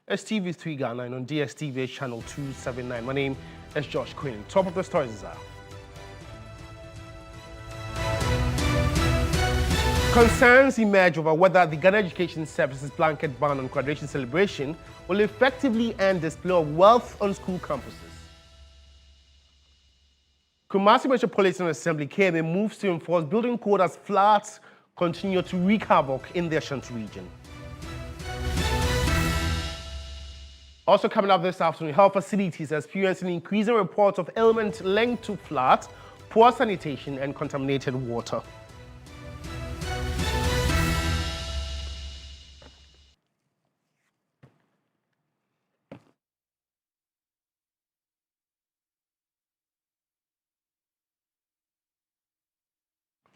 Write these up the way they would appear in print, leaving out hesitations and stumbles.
STV3 Ghana and on DSTV channel 279. My name is Josh Quinn. Top of the stories are: concerns emerge over whether the Ghana Education Service's blanket ban on graduation celebration will effectively end display of wealth on school campuses. Kumasi Metropolitan Assembly KMA moves to enforce building code as floods continue to wreak havoc in the Ashanti region. Also coming up this afternoon, health facilities are experiencing increasing reports of ailments linked to floods, poor sanitation and contaminated water.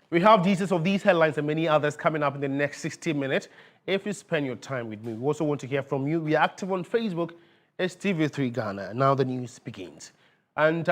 We have details of these headlines and many others coming up in the next 60 minutes. If you spend your time with me, we also want to hear from you. We are active on Facebook, STV3 Ghana. Now the news begins. And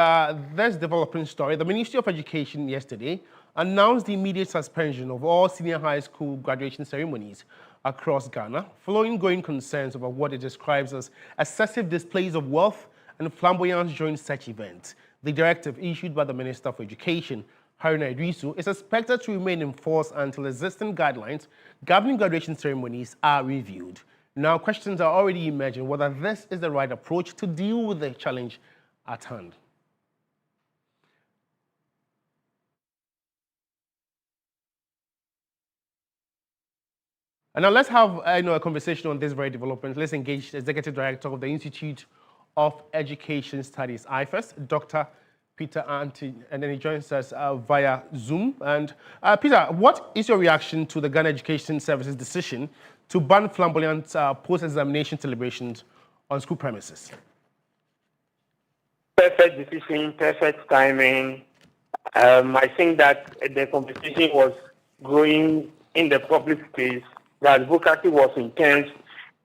this developing story, the Ministry of Education yesterday announced the immediate suspension of all senior high school graduation ceremonies across Ghana, following growing concerns over what it describes as excessive displays of wealth and flamboyance during such events. The directive issued by the Minister for Education, Haruna Iddrisu, is expected to remain in force until existing guidelines governing graduation ceremonies are reviewed. Now, questions are already emerging whether this is the right approach to deal with the challenge at hand. And now let's have a conversation on this very development. Let's engage the Executive Director of the Institute of Education Studies, IFES, Dr. Peter Anti, and then he joins us via Zoom. And Peter, what is your reaction to the Ghana Education Service's decision to ban flamboyant post-examination celebrations on school premises? Perfect decision, perfect timing. I think that the conversation was growing in the public space, the advocacy was intense,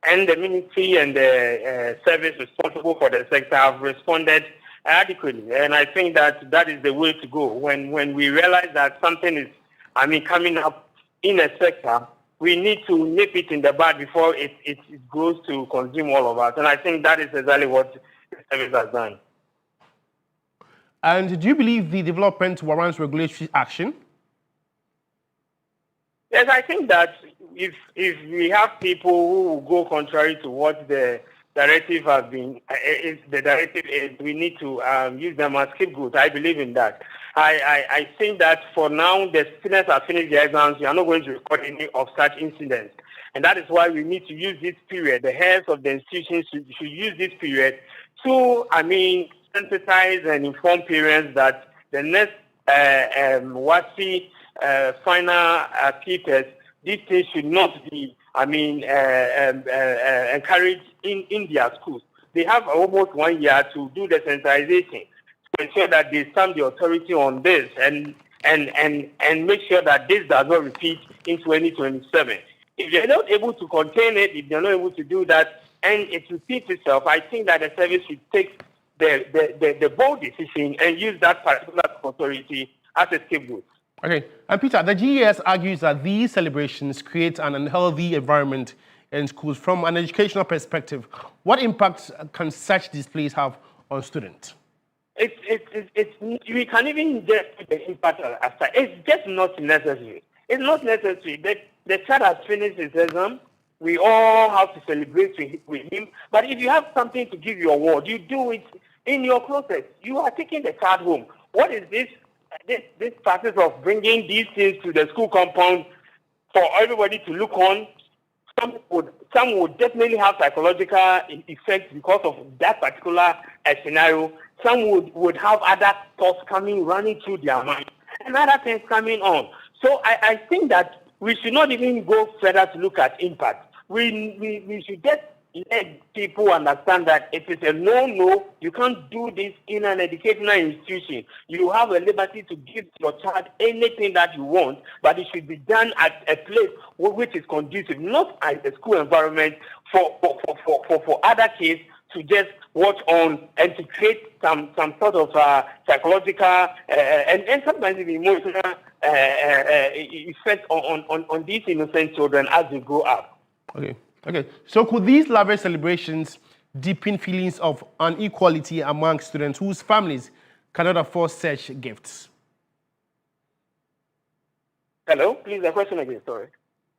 and the ministry and the service responsible for the sector have responded adequately. And I think that that is the way to go. When we realize that something is, coming up in a sector, we need to nip it in the bud before it grows to consume all of us. And I think that is exactly what the service has done. And do you believe the development warrants regulatory action? Yes, I think that if we have people who will go contrary to what the directive has been, the directive is, we need to use them as scapegoats. I believe in that. I think that for now, the students have finished their exams. We are not going to record any of such incidents. And that is why we need to use this period. The heads of the institutions should use this period to, sensitize and inform parents that the next final papers, these things should not be encouraged in their schools. They have almost 1 year to do the sensitization to ensure that they stamp the authority on this and make sure that this does not repeat in 2027. If they're not able to contain it, if they're not able to do that, and it repeats itself, I think that the service should take the bold decision and use that particular authority as a scapegoat. Okay, and Peter, the GES argues that these celebrations create an unhealthy environment in schools. From an educational perspective, what impact can such displays have on students? We can even get the impact aside. It's just not necessary. It's not necessary. The child has finished his exam. We all have to celebrate with him. But if you have something to give your award, you do it in your closet. You are taking the child home. What is this practice of bringing these things to the school compound for everybody to look on? Some would definitely have psychological effects because of that particular scenario. Some would have other thoughts running through their mind, and other things coming on. So I think that we should not even go further to look at impact. We should just let people understand that it is a no. You can't do this in an educational institution. You have a liberty to give your child anything that you want, but it should be done at a place which is conducive, not at a school environment for other kids to just watch on and to create some sort of psychological and sometimes even emotional effect on these innocent children as they grow up. Okay. Okay, so could these lavish celebrations deepen feelings of inequality among students whose families cannot afford such gifts? Hello, please, the question again, sorry.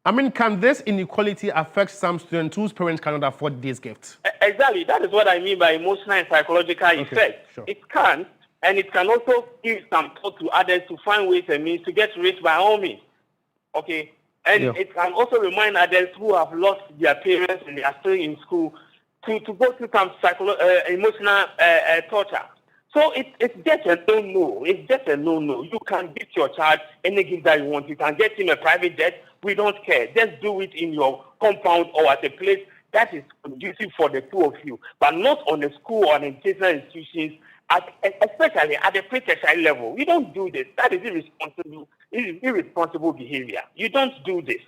I mean, can this inequality affect some students whose parents cannot afford these gifts? Exactly, that is what I mean by emotional and psychological effect. Sure. It can, and it can also give some thought to others to find ways and means to get rich by all means. Okay, and it can also remind others who have lost their parents and they are still in school to go through some emotional torture. So it's just a no-no. It's just a no-no. You can gift your child any gift that you want. You can get him a private jet. We don't care. Just do it in your compound or at a place that is conducive for the two of you, but not on the school or educational institutions, especially at the pre-tertiary level. We don't do this. That is irresponsible behavior. You don't do this.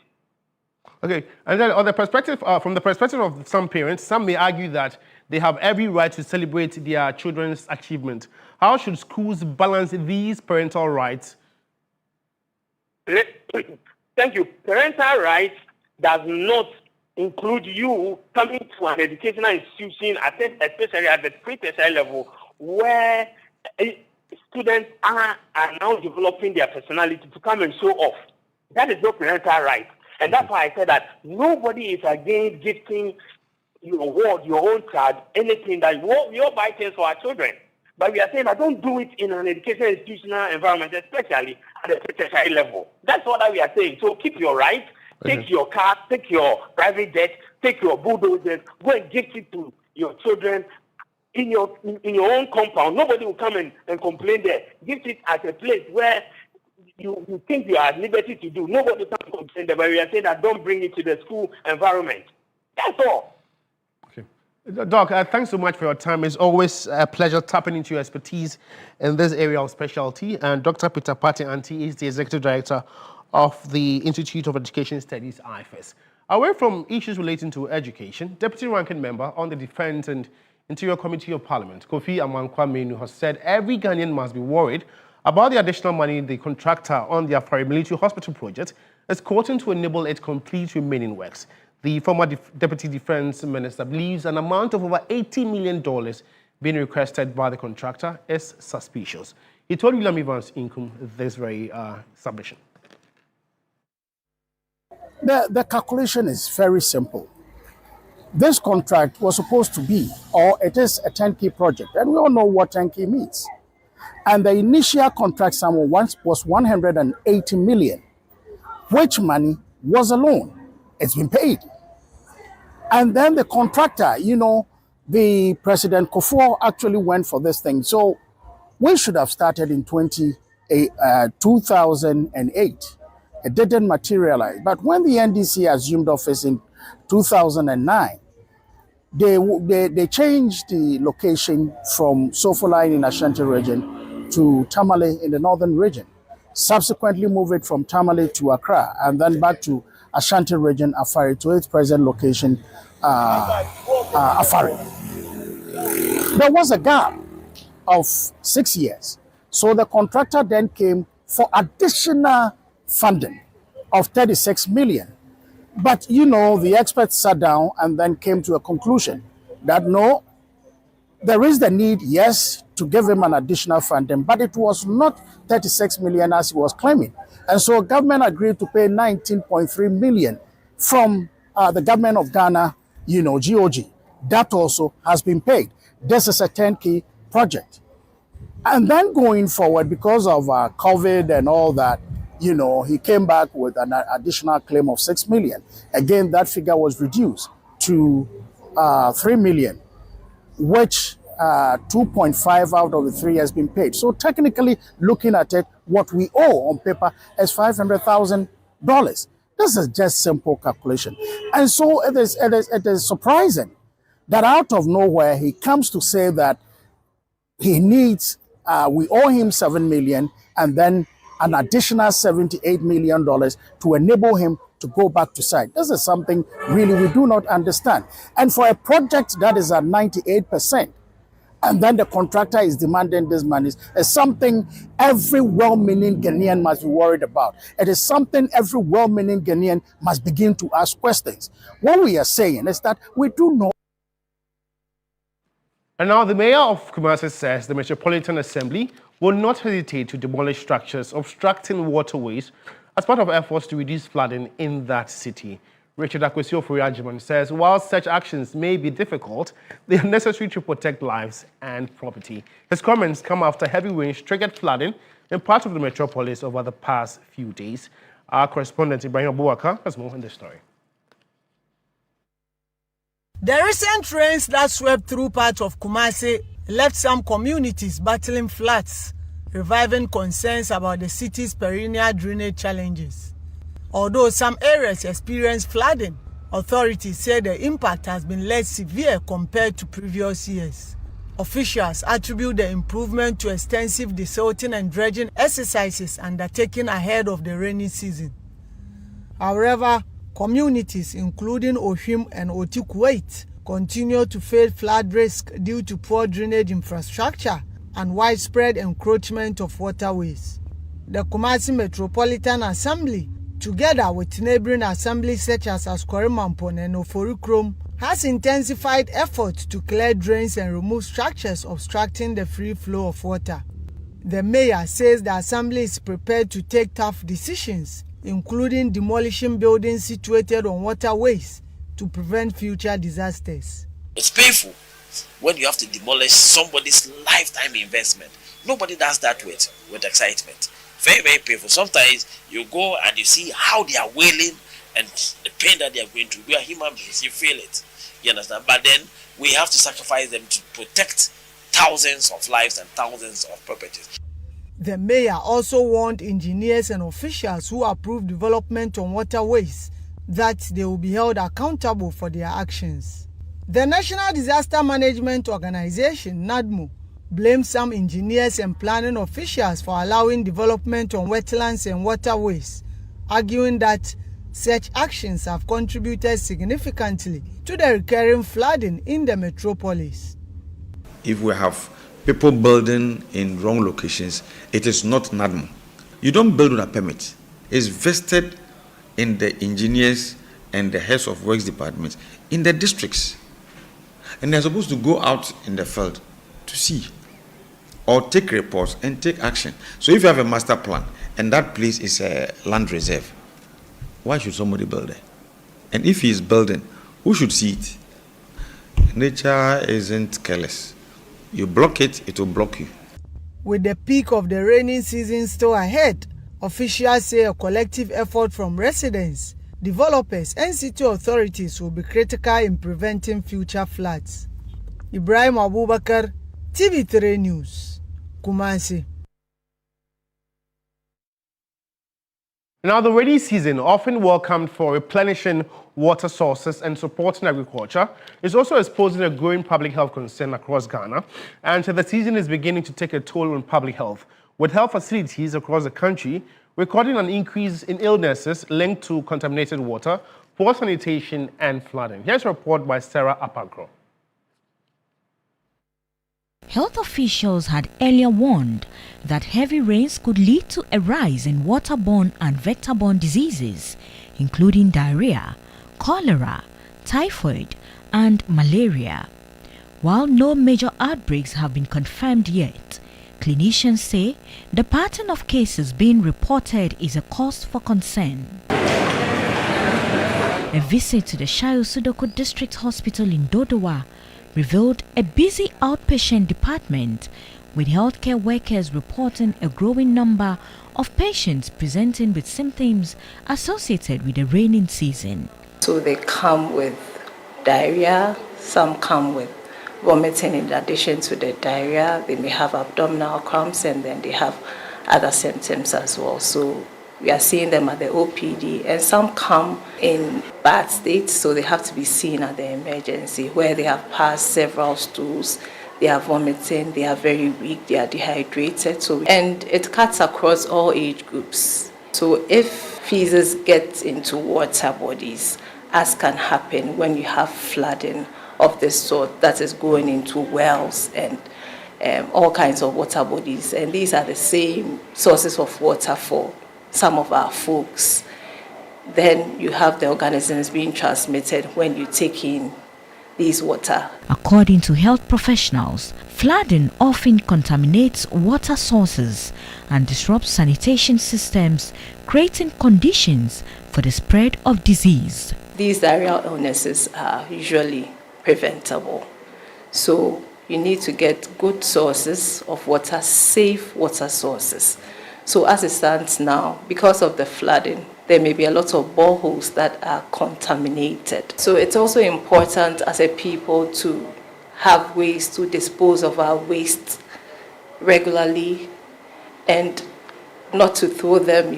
Okay, and then on the perspective, from the perspective of some parents, some may argue that they have every right to celebrate their children's achievement. How should schools balance these parental rights? Thank you. Parental rights does not include you coming to an educational institution, especially at the pre-tertiary level, where students are now developing their personality to come and show off. That is not parental right. And that's why I said that nobody is against gifting your own child, anything that we all buy things for our children. But we are saying that don't do it in an educational institutional environment, especially at the tertiary level. That's what we are saying. So keep your right, take your car, take your private jet, take your bulldozers, go and gift it to your children in your own compound. Nobody will come and complain there. Gift it at a place where you think you are at liberty to do. Nobody can complain there, but we are saying that don't bring it to the school environment. That's all. Okay. Doc, thanks so much for your time. It's always a pleasure tapping into your expertise in this area of specialty. And Dr. Peter Partey-Anti is the Executive Director of the Institute of Education Studies, IFES. Away from issues relating to education, Deputy Ranking Member on the Defence and Interior Committee of Parliament, Kofi Amankwa-Manu, has said every Ghanaian must be worried about the additional money the contractor on the Afari Military Hospital project is quoting to enable it complete remaining works. The former Deputy Defense Minister believes an amount of over $80 million being requested by the contractor is suspicious. He told William Evans Inkum this very submission. The calculation is very simple. This contract was supposed to be, or it is a turnkey project, and we all know what turnkey means. And the initial contract sum was 180 million, which money was a loan. It's been paid. And then the contractor, the President Kufuor actually went for this thing. So we should have started in 2008. It didn't materialize. But when the NDC assumed office in 2009, they changed the location from Sofoline in Ashanti region to Tamale in the northern region. Subsequently moved it from Tamale to Accra and then back to Ashanti region, Afari, to its present location, Afari. There was a gap of 6 years. So the contractor then came for additional funding of 36 million. But, the experts sat down and then came to a conclusion that no, there is the need, yes, to give him an additional funding, but it was not 36 million as he was claiming. And so government agreed to pay 19.3 million from the government of Ghana, GOG. That also has been paid. This is a turnkey project. And then going forward, because of COVID and all that, he came back with an additional claim of 6 million. Again, that figure was reduced to 3 million, which 2.5 out of the 3 has been paid. So technically, looking at it, what we owe on paper is $500,000. This is just simple calculation. And so it is surprising that out of nowhere, he comes to say that he needs, we owe him 7 million and then an additional $78 million to enable him to go back to site. This is something really we do not understand. And for a project that is at 98%, and then the contractor is demanding this money, is something every well-meaning Ghanaian must be worried about. It is something every well-meaning Ghanaian must begin to ask questions. What we are saying is that we do not. And now the mayor of Kumasi says the Metropolitan Assembly will not hesitate to demolish structures obstructing waterways as part of efforts to reduce flooding in that city. Richard Akwesi-Ofori-Agyeman says while such actions may be difficult, they are necessary to protect lives and property. His comments come after heavy rains triggered flooding in parts of the metropolis over the past few days. Our correspondent Ibrahim Abubakar has more on this story. The recent rains that swept through parts of Kumasi left some communities battling floods, reviving concerns about the city's perennial drainage challenges. Although some areas experienced flooding, authorities say the impact has been less severe compared to previous years. Officials attribute the improvement to extensive desilting and dredging exercises undertaken ahead of the rainy season. However, communities including Ohim and Oti Kuwait continue to face flood risk due to poor drainage infrastructure and widespread encroachment of waterways. The Kumasi Metropolitan Assembly, together with neighboring assemblies such as Askwari-Mampon and Ofori-Krom, has intensified efforts to clear drains and remove structures obstructing the free flow of water. The mayor says the assembly is prepared to take tough decisions, including demolishing buildings situated on waterways to prevent future disasters. It's painful when you have to demolish somebody's lifetime investment. Nobody does that with excitement. Very, very painful. Sometimes you go and you see how they are wailing and the pain that they are going through. We are human beings, you feel it. You understand? But then we have to sacrifice them to protect thousands of lives and thousands of properties. The mayor also warned engineers and officials who approve development on waterways that they will be held accountable for their actions. The National Disaster Management Organization, NADMO, blames some engineers and planning officials for allowing development on wetlands and waterways, arguing that such actions have contributed significantly to the recurring flooding in the metropolis. If we have people building in wrong locations, it is not NADMO. You don't build with a permit. It's vested in the engineers and the heads of works departments in the districts. And they're supposed to go out in the field to see or take reports and take action. So if you have a master plan and that place is a land reserve, why should somebody build there? And if he is building, who should see it? Nature isn't careless. You block it, it will block you. With the peak of the rainy season still ahead, officials say a collective effort from residents, developers and city authorities will be critical in preventing future floods. Ibrahim Abubakar, TV3 News, Kumasi. Now, the rainy season, often welcomed for replenishing water sources and supporting agriculture, is also exposing a growing public health concern across Ghana. And the season is beginning to take a toll on public health, with health facilities across the country recording an increase in illnesses linked to contaminated water, poor sanitation, and flooding. Here's a report by Sarah Apagro. Health officials had earlier warned that heavy rains could lead to a rise in waterborne and vector-borne diseases, including diarrhea, cholera, typhoid, and malaria. While no major outbreaks have been confirmed yet, clinicians say the pattern of cases being reported is a cause for concern. A visit to the Shayo Sudoko District Hospital in Dodowa revealed a busy outpatient department, with healthcare workers reporting a growing number of patients presenting with symptoms associated with the raining season. So they come with diarrhea, some come with vomiting in addition to the diarrhea. They may have abdominal cramps and then they have other symptoms as well. So we are seeing them at the OPD, and some come in bad states, so they have to be seen at the emergency where they have passed several stools, they are vomiting, they are very weak, they are dehydrated. And it cuts across all age groups. So if feces get into water bodies, as can happen when you have flooding of this sort that is going into wells and all kinds of water bodies. And these are the same sources of water for some of our folks. Then you have the organisms being transmitted when you take in these water. According to health professionals, flooding often contaminates water sources and disrupts sanitation systems, creating conditions for the spread of disease. These diarrheal illnesses are usually preventable. So you need to get good sources of water, safe water sources. So as it stands now, because of the flooding, there may be a lot of boreholes that are contaminated. So it's also important as a people to have ways to dispose of our waste regularly and not to throw them,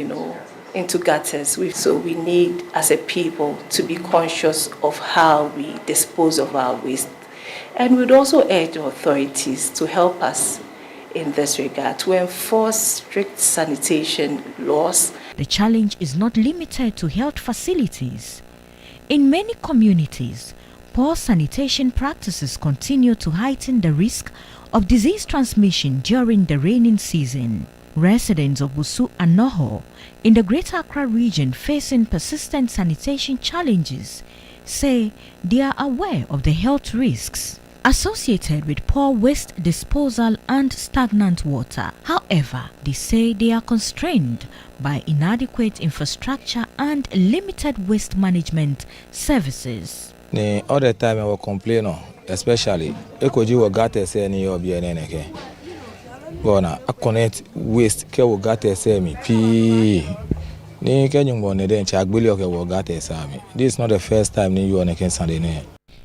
into gutters. So we need, as a people, to be conscious of how we dispose of our waste. And we'd also urge authorities to help us in this regard, to enforce strict sanitation laws. The challenge is not limited to health facilities. In many communities, poor sanitation practices continue to heighten the risk of disease transmission during the rainy season. Residents of Busu and Noho in the Greater Accra region facing persistent sanitation challenges say they are aware of the health risks associated with poor waste disposal and stagnant water. However, they say they are constrained by inadequate infrastructure and limited waste management services. All the time I will complain, especially Ekoji will get a say any of your Bona I connect waste ke will get a say me P. Ni kenyum bone den chagbili okay will get a sami. This is not the first time you on a Sunday.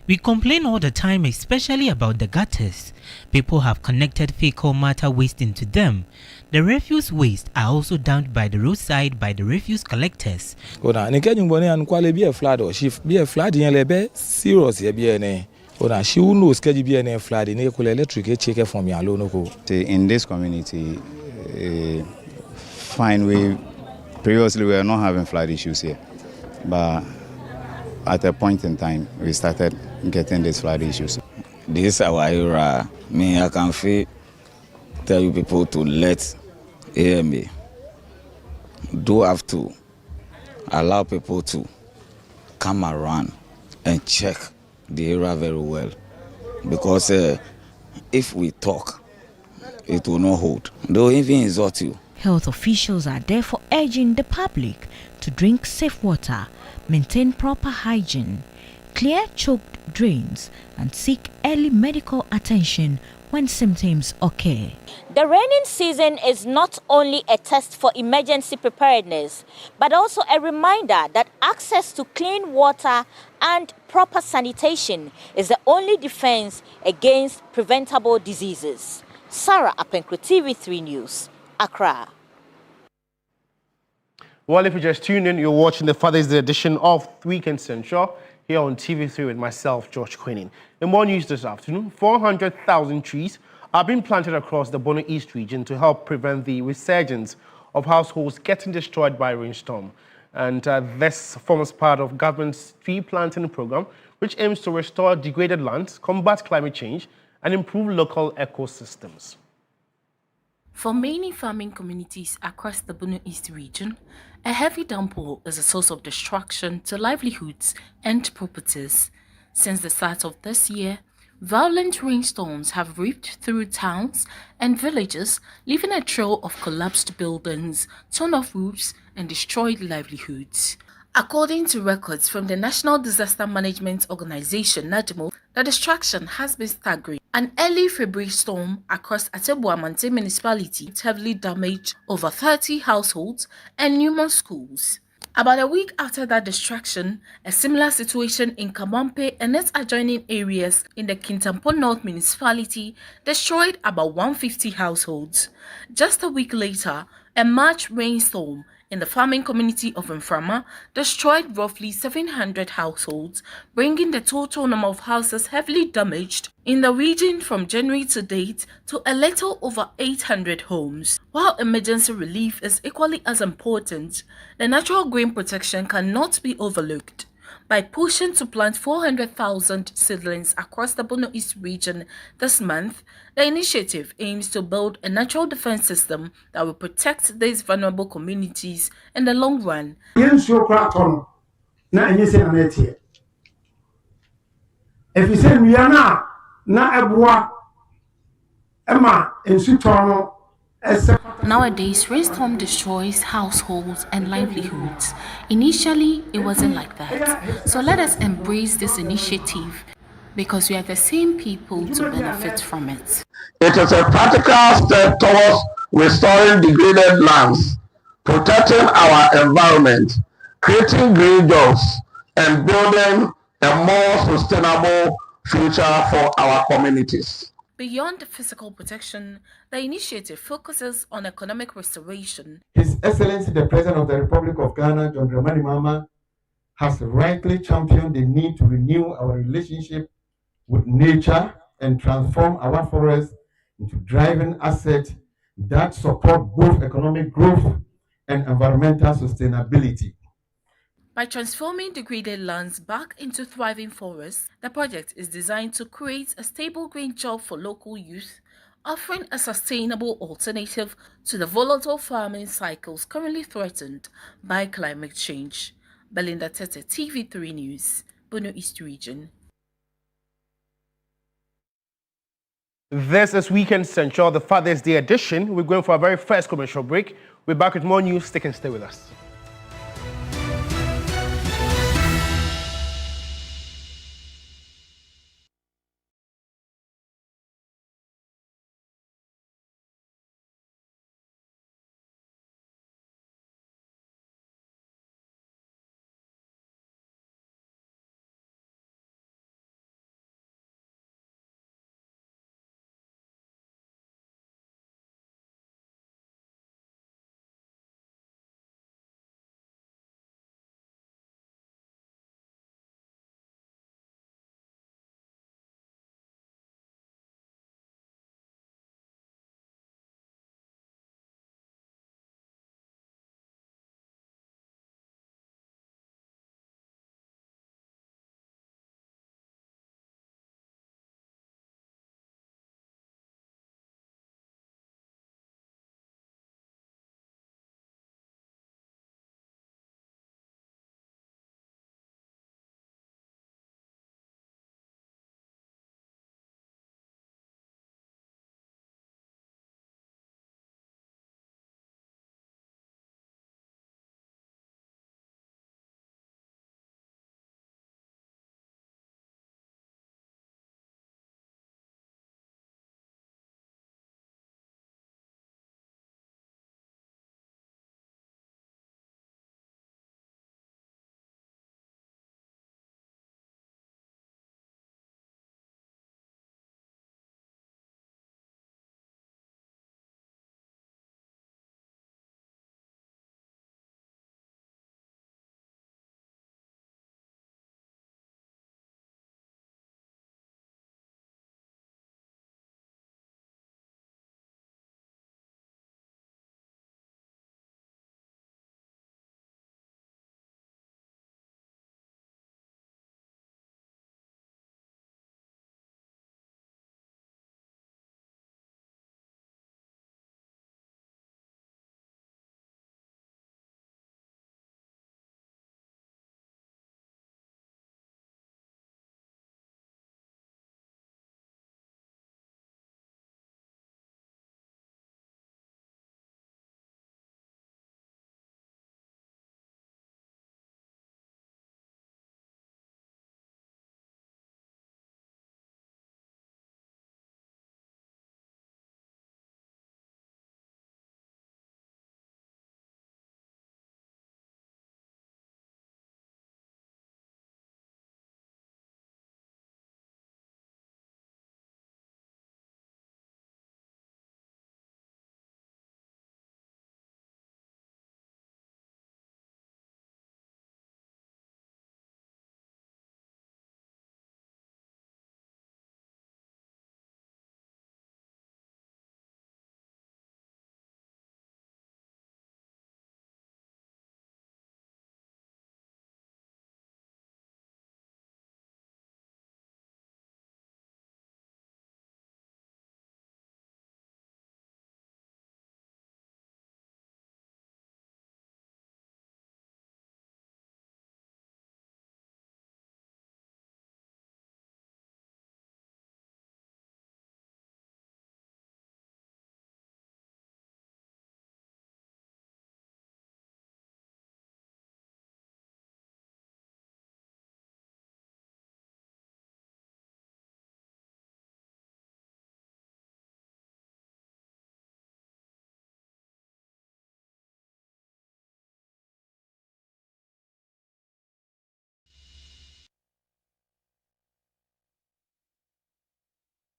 We complain all the time, especially about the gutters. People have connected fecal matter waste into them. The refuse waste are also dumped by the roadside by the refuse collectors. Ona ni kenyum bone an kwale be a flood or shift be a flood in lebe serious ye be ene. Ona she who knows keji be ene flood in equal electric check from your loan. In this community, fine, we previously we were not having flood issues here, but at a point in time we started getting these flood issues. This is our era. I can tell you people to let AMA do have to allow people to come around and check the area very well, because if we talk, it will not hold. They'll even insult you. Health officials are therefore urging the public to drink safe water, maintain proper hygiene, clear choked drains, and seek early medical attention when symptoms occur. The rainy season is not only a test for emergency preparedness, but also a reminder that access to clean water and proper sanitation is the only defense against preventable diseases. Sarah Apenkro, TV3 News, Accra. Well, if you just tuned in, you're watching the Father's Day edition of Weekend Central here on TV3 with myself, George Queening. In more news this afternoon, 400,000 trees are being planted across the Bono East region to help prevent the resurgence of households getting destroyed by rainstorm. And this forms part of government's tree planting program, which aims to restore degraded lands, combat climate change, and improve local ecosystems. For many farming communities across the Bono East region, a heavy downpour is a source of destruction to livelihoods and properties. Since the start of this year, violent rainstorms have ripped through towns and villages, leaving a trail of collapsed buildings, torn-off roofs, and destroyed livelihoods. According to records from the National Disaster Management Organization, NADMO, the destruction has been staggering. An early February storm across Ateboamante municipality heavily damaged over 30 households and numerous schools. About a week after that destruction, a similar situation in Kamampe and its adjoining areas in the Kintampo North municipality destroyed about 150 households. Just a week later, a March rainstorm in the farming community of Mframa destroyed roughly 700 households, bringing the total number of houses heavily damaged in the region from January to date to a little over 800 homes. While emergency relief is equally as important, the natural grain protection cannot be overlooked. By pushing to plant 400,000 seedlings across the Bono East region this month, the initiative aims to build a natural defense system that will protect these vulnerable communities in the long run. If you say we are na ebua ema ensutono. Nowadays, rainstorm destroys households and livelihoods. Initially, it wasn't like that. So let us embrace this initiative because we are the same people to benefit from it. It is a practical step towards restoring degraded lands, protecting our environment, creating green jobs, and building a more sustainable future for our communities. Beyond physical protection, the initiative focuses on economic restoration. His Excellency the President of the Republic of Ghana, John Dramani Mahama, has rightly championed the need to renew our relationship with nature and transform our forests into driving assets that support both economic growth and environmental sustainability. By transforming degraded lands back into thriving forests, the project is designed to create a stable green job for local youth, offering a sustainable alternative to the volatile farming cycles currently threatened by climate change. Belinda Tete, TV3 News, Bono East Region. This is Weekend Central, the Father's Day edition. We're going for our very first commercial break. We're back with more news. Stick and stay with us.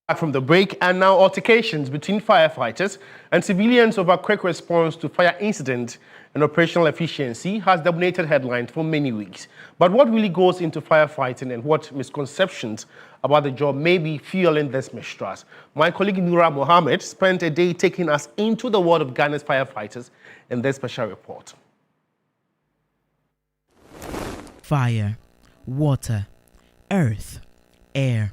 Back from the break, and now altercations between firefighters and civilians over quick response to fire incident and operational efficiency has dominated headlines for many weeks. But what really goes into firefighting and what misconceptions about the job may be fueling this mistrust? My colleague Nura Mohammed spent a day taking us into the world of Ghana's firefighters in this special report. Fire, water, earth, air.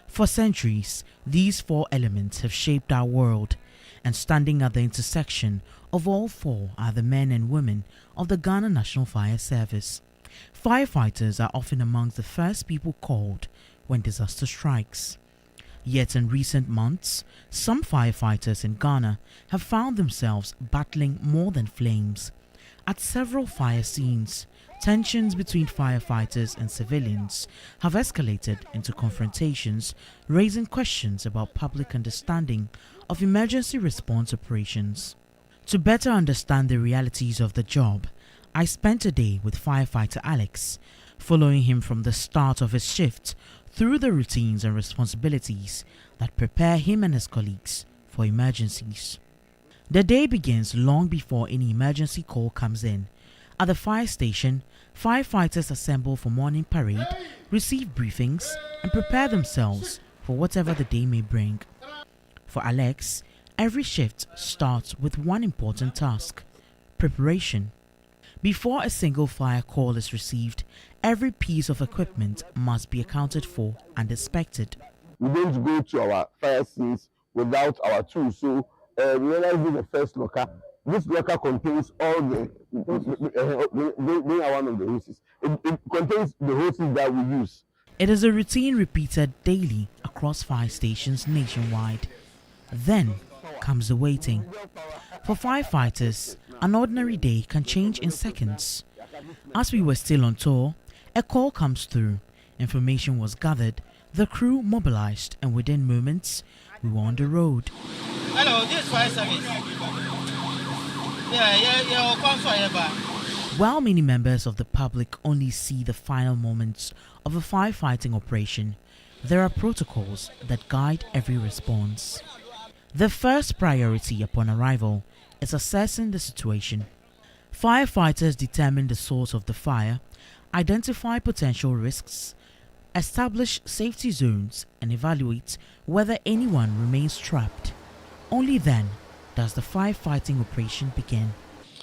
For centuries, these four elements have shaped our world, and standing at the intersection of all four are the men and women of the Ghana National Fire Service. Firefighters are often amongst the first people called when disaster strikes. Yet in recent months, some firefighters in Ghana have found themselves battling more than flames. At several fire scenes, tensions between firefighters and civilians have escalated into confrontations, raising questions about public understanding of emergency response operations. To better understand the realities of the job, I spent a day with firefighter Alex, following him from the start of his shift through the routines and responsibilities that prepare him and his colleagues for emergencies. The day begins long before any emergency call comes in. At the fire station, firefighters assemble for morning parade, receive briefings, and prepare themselves for whatever the day may bring. For Alex, every shift starts with one important task: preparation. Before a single fire call is received, every piece of equipment must be accounted for and inspected. We don't go to our fire scenes without our tools. So realize this is the first locker. This locker contains all the one of the hoses. It contains the hoses that we use. It is a routine repeated daily across fire stations nationwide. Then comes the waiting. For firefighters, an ordinary day can change in seconds. As we were still on tour, a call comes through. Information was gathered, the crew mobilized, and within moments, we were on the road. Hello, this is fire service. While many members of the public only see the final moments of a firefighting operation, there are protocols that guide every response. The first priority upon arrival is assessing the situation. Firefighters determine the source of the fire, identify potential risks, establish safety zones, and evaluate whether anyone remains trapped. Only then does the firefighting operation begin.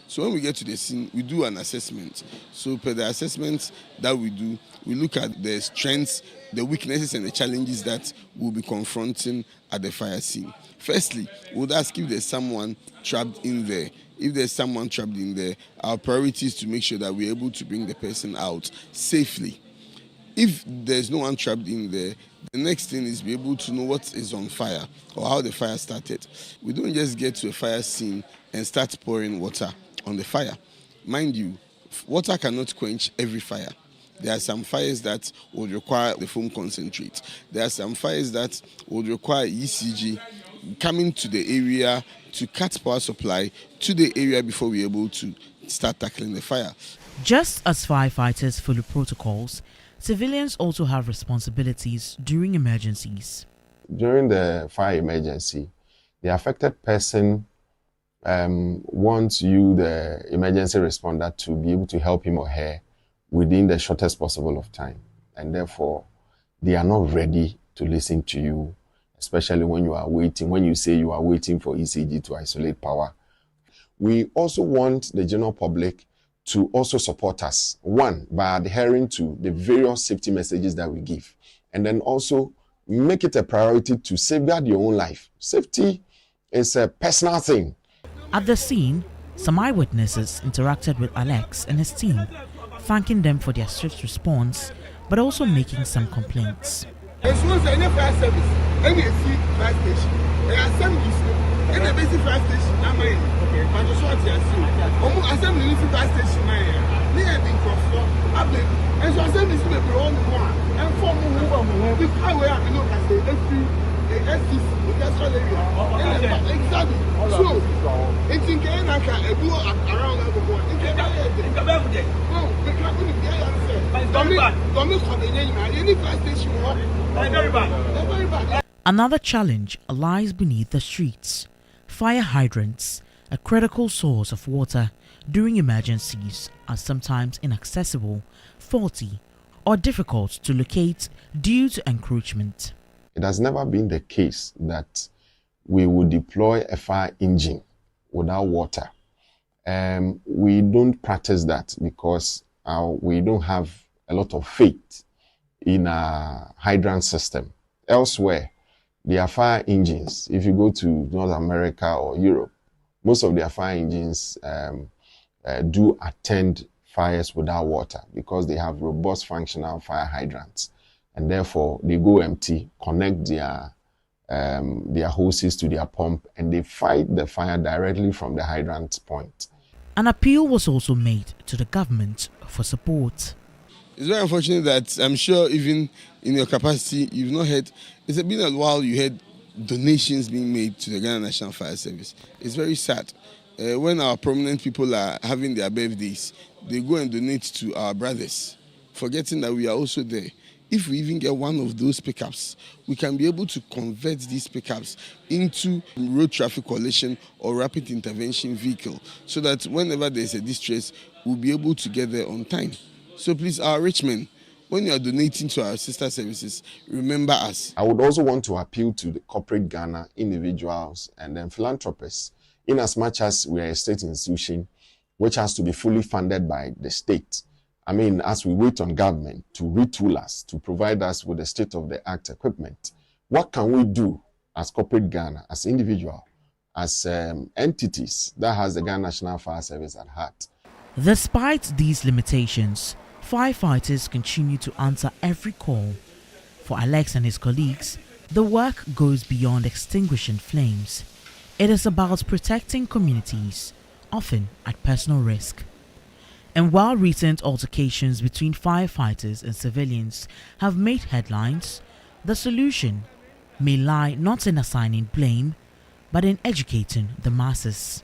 So when we get to the scene, we do an assessment. So per the assessment that we do, we look at the strengths, the weaknesses, and the challenges that we'll be confronting at the fire scene. Firstly, we would ask if there's someone trapped in there. If there's someone trapped in there, our priority is to make sure that we're able to bring the person out safely. If there's no one trapped in there, the next thing is be able to know what is on fire or how the fire started. We don't just get to a fire scene and start pouring water on the fire. Mind you, water cannot quench every fire. There are some fires that would require the foam concentrate. There are some fires that would require ECG coming to the area to cut power supply to the area before we're able to start tackling the fire. Just as firefighters follow protocols, civilians also have responsibilities during emergencies. During the fire emergency, the affected person wants you, the emergency responder, to be able to help him or her within the shortest possible of time. And therefore, they are not ready to listen to you, especially when you are waiting, when you say you are waiting for ECG to isolate power. We also want the general public to also support us, one, by adhering to the various safety messages that we give, and then also make it a priority to safeguard your own life. Safety is a personal thing. At the scene, some eyewitnesses interacted with Alex and his team, thanking them for their swift response, but also making some complaints. Another challenge lies beneath the streets. Fire hydrants, a critical source of water during emergencies, are sometimes inaccessible, faulty, or difficult to locate due to encroachment. It has never been the case that we would deploy a fire engine without water. We don't practice that because we don't have a lot of faith in a hydrant system. Elsewhere, there are fire engines. If you go to North America or Europe, most of their fire engines do attend fires without water because they have robust functional fire hydrants, and therefore they go empty, connect their hoses to their pump, and they fight the fire directly from the hydrant point. An appeal was also made to the government for support. It's very unfortunate that I'm sure even in your capacity, you've not heard, it's been a while you heard donations being made to the Ghana National Fire Service. It's very sad. When our prominent people are having their birthdays, they go and donate to our brothers, forgetting that we are also there. If we even get one of those pickups, we can be able to convert these pickups into road traffic coalition or rapid intervention vehicle so that whenever there's a distress, we'll be able to get there on time. So please, our rich men, when you are donating to our sister services, remember us. I would also want to appeal to the corporate Ghana, individuals, and then philanthropists, in as much as we are a state institution which has to be fully funded by the state. I mean, as we wait on government to retool us, to provide us with the state-of-the-art equipment, what can we do as corporate Ghana, as individual, as entities that has the Ghana National Fire Service at heart? Despite these limitations, firefighters continue to answer every call. For Alex and his colleagues, the work goes beyond extinguishing flames. It is about protecting communities, often at personal risk. And while recent altercations between firefighters and civilians have made headlines, the solution may lie not in assigning blame, but in educating the masses.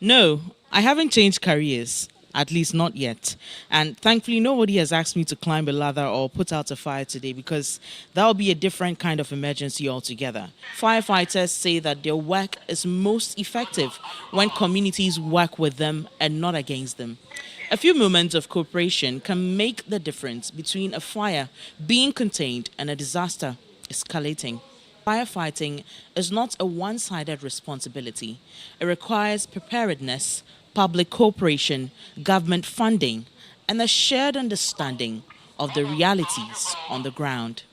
No, I haven't changed careers, at least not yet. And thankfully, nobody has asked me to climb a ladder or put out a fire today because that will be a different kind of emergency altogether. Firefighters say that their work is most effective when communities work with them and not against them. A few moments of cooperation can make the difference between a fire being contained and a disaster escalating. Firefighting is not a one-sided responsibility. It requires preparedness, public cooperation, government funding, and a shared understanding of the realities on the ground.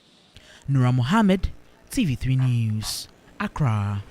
Nura Mohammed, TV3 News, Accra.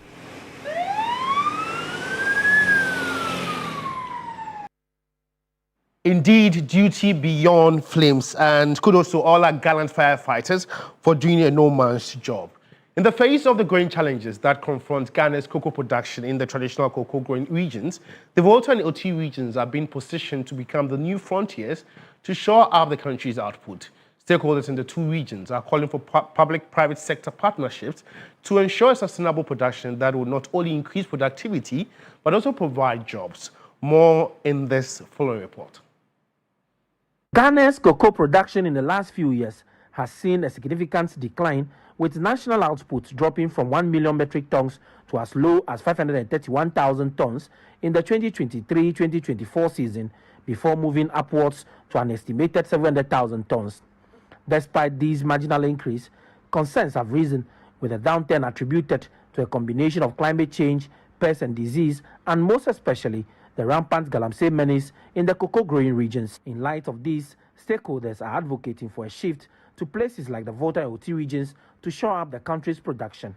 Indeed, duty beyond flames, and kudos to all our gallant firefighters for doing a no-man's job. In the face of the growing challenges that confront Ghana's cocoa production in the traditional cocoa-growing regions, the Volta and OT regions are being positioned to become the new frontiers to shore up the country's output. Stakeholders in the two regions are calling for public-private sector partnerships to ensure sustainable production that will not only increase productivity, but also provide jobs. More in this following report. Ghana's cocoa production in the last few years has seen a significant decline, with national output dropping from 1 million metric tons to as low as 531,000 tons in the 2023-2024 season, before moving upwards to an estimated 700,000 tons. Despite this marginal increase, concerns have risen, with a downturn attributed to a combination of climate change, pests and disease, and most especially the rampant galamsey menace in the cocoa-growing regions. In light of this, stakeholders are advocating for a shift to places like the Volta and OT regions to shore up the country's production.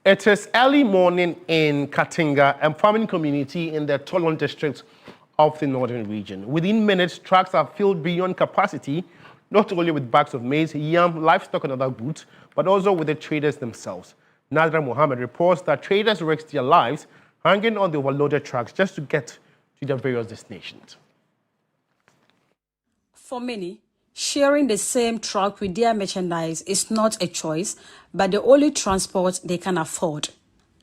It is early morning in Katinga, a farming community in the Tolon district of the northern region. Within minutes, trucks are filled beyond capacity, not only with bags of maize, yam, livestock and other goods, but also with the traders themselves. Nadra Mohammed reports that traders risk their lives hanging on the overloaded trucks just to get to their various destinations. For many, sharing the same truck with their merchandise is not a choice, but the only transport they can afford.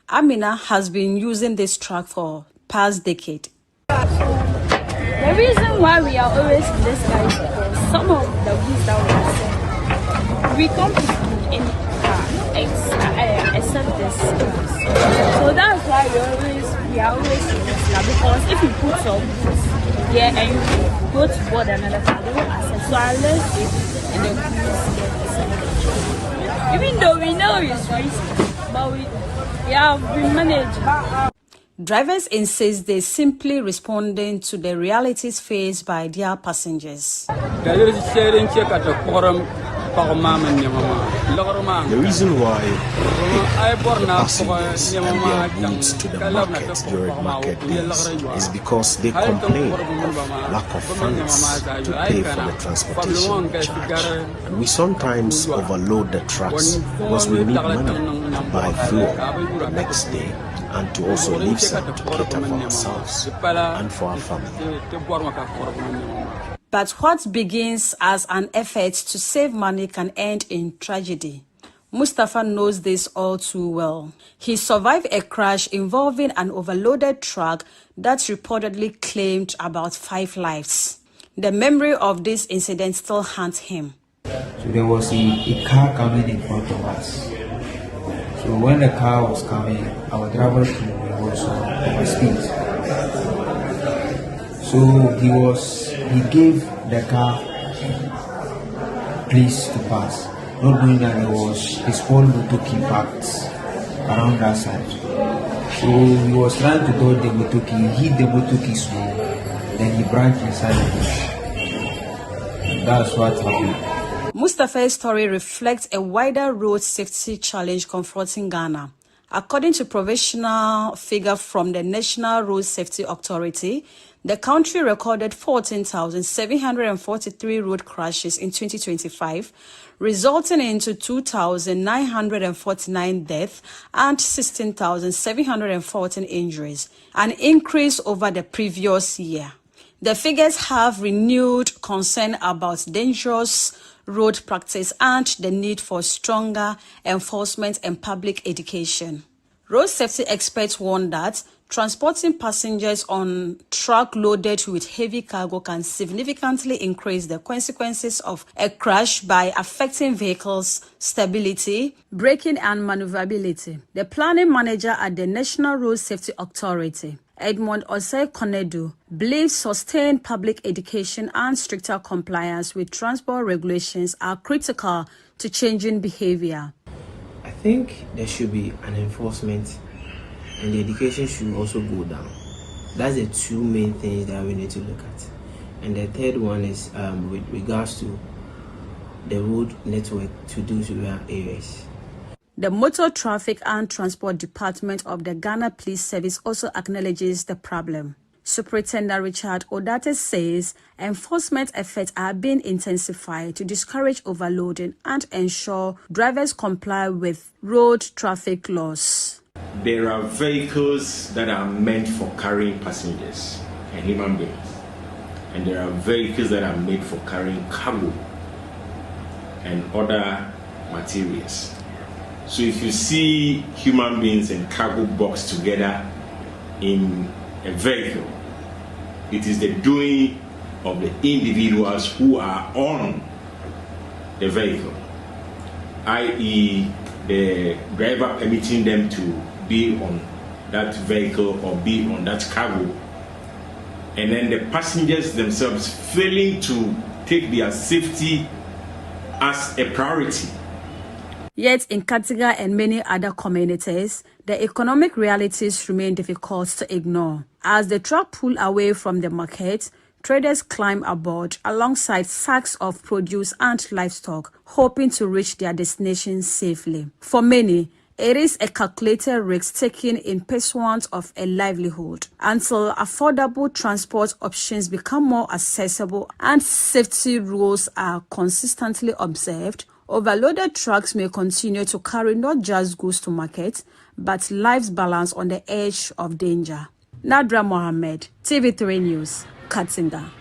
Amina has been using this truck for past decade. The reason why we are always in this car is because some of the goods that we come to school in car, except this. So that's why we are always in this car, because if you put some goods here and you go to board another car, they won't access. So unless it and the goods get even though we know it's risky, but we have been managing. Drivers insist they simply responding to the realities faced by their passengers. The reason why passengers and their goods to the market during market days is because they complain of lack of funds to pay for the transportation charge. And we sometimes overload the trucks because we need money to buy fuel the next day and to also leave some to cater for ourselves and for our family. But what begins as an effort to save money can end in tragedy. Mustafa knows this all too well. He survived a crash involving an overloaded truck that reportedly claimed about 5 lives. The memory of this incident still haunts him. So there was a car coming in front of us. So when the car was coming, our driver was overspeed. So he gave the car place to pass, not knowing that there was his own motoki parked around that side. So he was trying to dodge the motoki, he hit the motoki slow, then he branched inside the bush. That's what happened. Mustafa's story reflects a wider road safety challenge confronting Ghana. According to provisional figure from the National Road Safety Authority, the country recorded 14,743 road crashes in 2025, resulting into 2,949 deaths and 16,714 injuries, an increase over the previous year. The figures have renewed concern about dangerous road practice and the need for stronger enforcement and public education. Road safety experts warn that transporting passengers on truck loaded with heavy cargo can significantly increase the consequences of a crash by affecting vehicles' stability, braking and maneuverability. The planning manager at the National Road Safety Authority, Edmond Osei-Konedu, believes sustained public education and stricter compliance with transport regulations are critical to changing behavior. I think there should be an enforcement and the education should also go down. That's the two main things that we need to look at. And the third one is with regards to the road network to those rural areas. The Motor Traffic and Transport Department of the Ghana Police Service also acknowledges the problem. Superintendent Richard Odate says enforcement efforts are being intensified to discourage overloading and ensure drivers comply with road traffic laws. There are vehicles that are meant for carrying passengers and human beings, and there are vehicles that are made for carrying cargo and other materials. So if you see human beings and cargo boxed together in a vehicle, it is the doing of the individuals who are on the vehicle, i.e. the driver permitting them to be on that vehicle or be on that cargo, and then the passengers themselves failing to take their safety as a priority. Yet in Katiga and many other communities, the economic realities remain difficult to ignore. As the truck pull away from the market, traders climb aboard alongside sacks of produce and livestock, hoping to reach their destination safely. For many, it is a calculated risk taken in pursuit of a livelihood. Until affordable transport options become more accessible and safety rules are consistently observed, overloaded trucks may continue to carry not just goods to market, but lives balanced on the edge of danger. Nadra Mohammed, TV3 News, Katinga.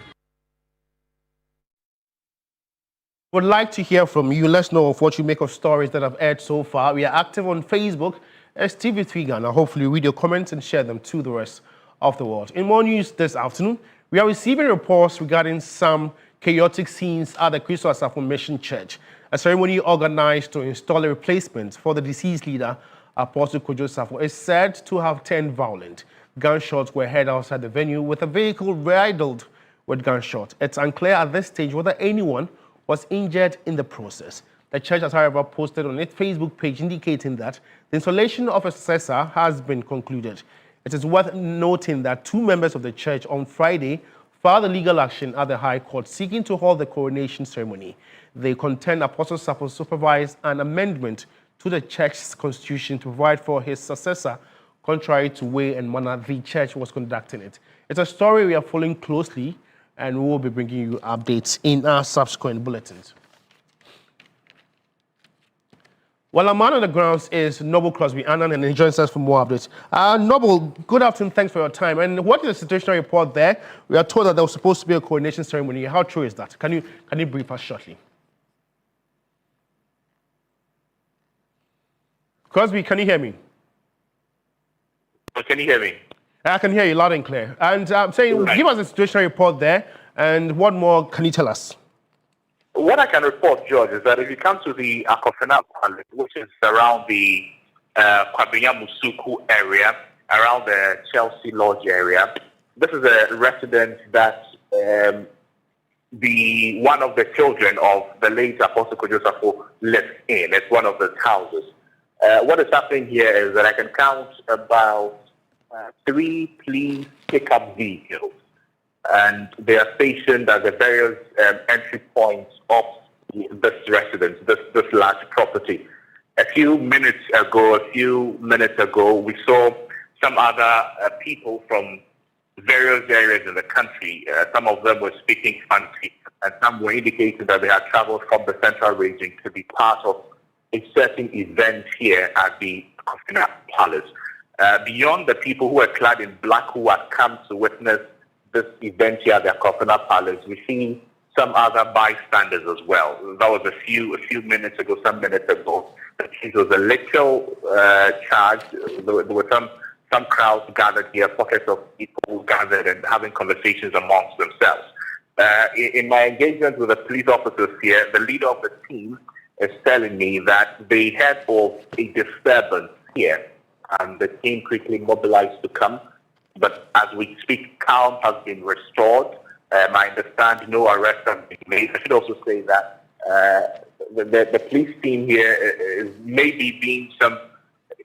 Would like to hear from you. Let's know of what you make of stories that I've aired so far. We are active on Facebook as TV3 Ghana. Hopefully read your comments and share them to the rest of the world. In more news this afternoon, we are receiving reports regarding some chaotic scenes at the Christo Asafo Mission Church. A ceremony organized to install a replacement for the deceased leader, Apostle Kojo Safo, is said to have turned violent. Gunshots were heard outside the venue with a vehicle riddled with gunshots. It's unclear at this stage whether anyone was injured in the process. The church has, however, posted on its Facebook page indicating that the installation of a successor has been concluded. It is worth noting that 2 members of the church on Friday filed a legal action at the High Court seeking to hold the coronation ceremony. They contend Apostle Safo supervised an amendment to the church's constitution to provide for his successor, contrary to way and manner the church was conducting it. It's a story we are following closely, and we will be bringing you updates in our subsequent bulletins. Well, our man on the grounds is Noble Crosby Annan, and he joins us for more updates. Noble, good afternoon. Thanks for your time. And what is the situational report there? We are told that there was supposed to be a coronation ceremony. How true is that? Can you brief us shortly? Crosby, can you hear me? Can you hear me? I can hear you loud and clear. And I'm saying, give us a situational report there. And what more can you tell us? What I can report, George, is that if you come to the Akofena Palace, which is around the Kwabinya Musuku area, around the Chelsea Lodge area, this is a residence that one of the children of the late Apostle Kojo Safo lives in. It's one of the houses. What is happening here is that I can count about 3 police pickup vehicles, and they are stationed at the various entry points of this residence, this large property. A few minutes ago, we saw some other people from various areas in the country. Some of them were speaking Fanti, and some were indicating that they had traveled from the central region to be part of a certain event here at the Akofena Palace. Beyond the people who were clad in black who had come to witness this event here at the Akofena Palace, we see some other bystanders as well. That was a few minutes ago, some minutes ago. It was a literal charge. There were some crowds gathered here, pockets of people gathered and having conversations amongst themselves. In my engagement with the police officers here, the leader of the team is telling me that they heard of a disturbance here, and the team quickly mobilized to come. But as we speak, calm has been restored. I understand no arrests have been made. I should also say that the police team here is maybe being some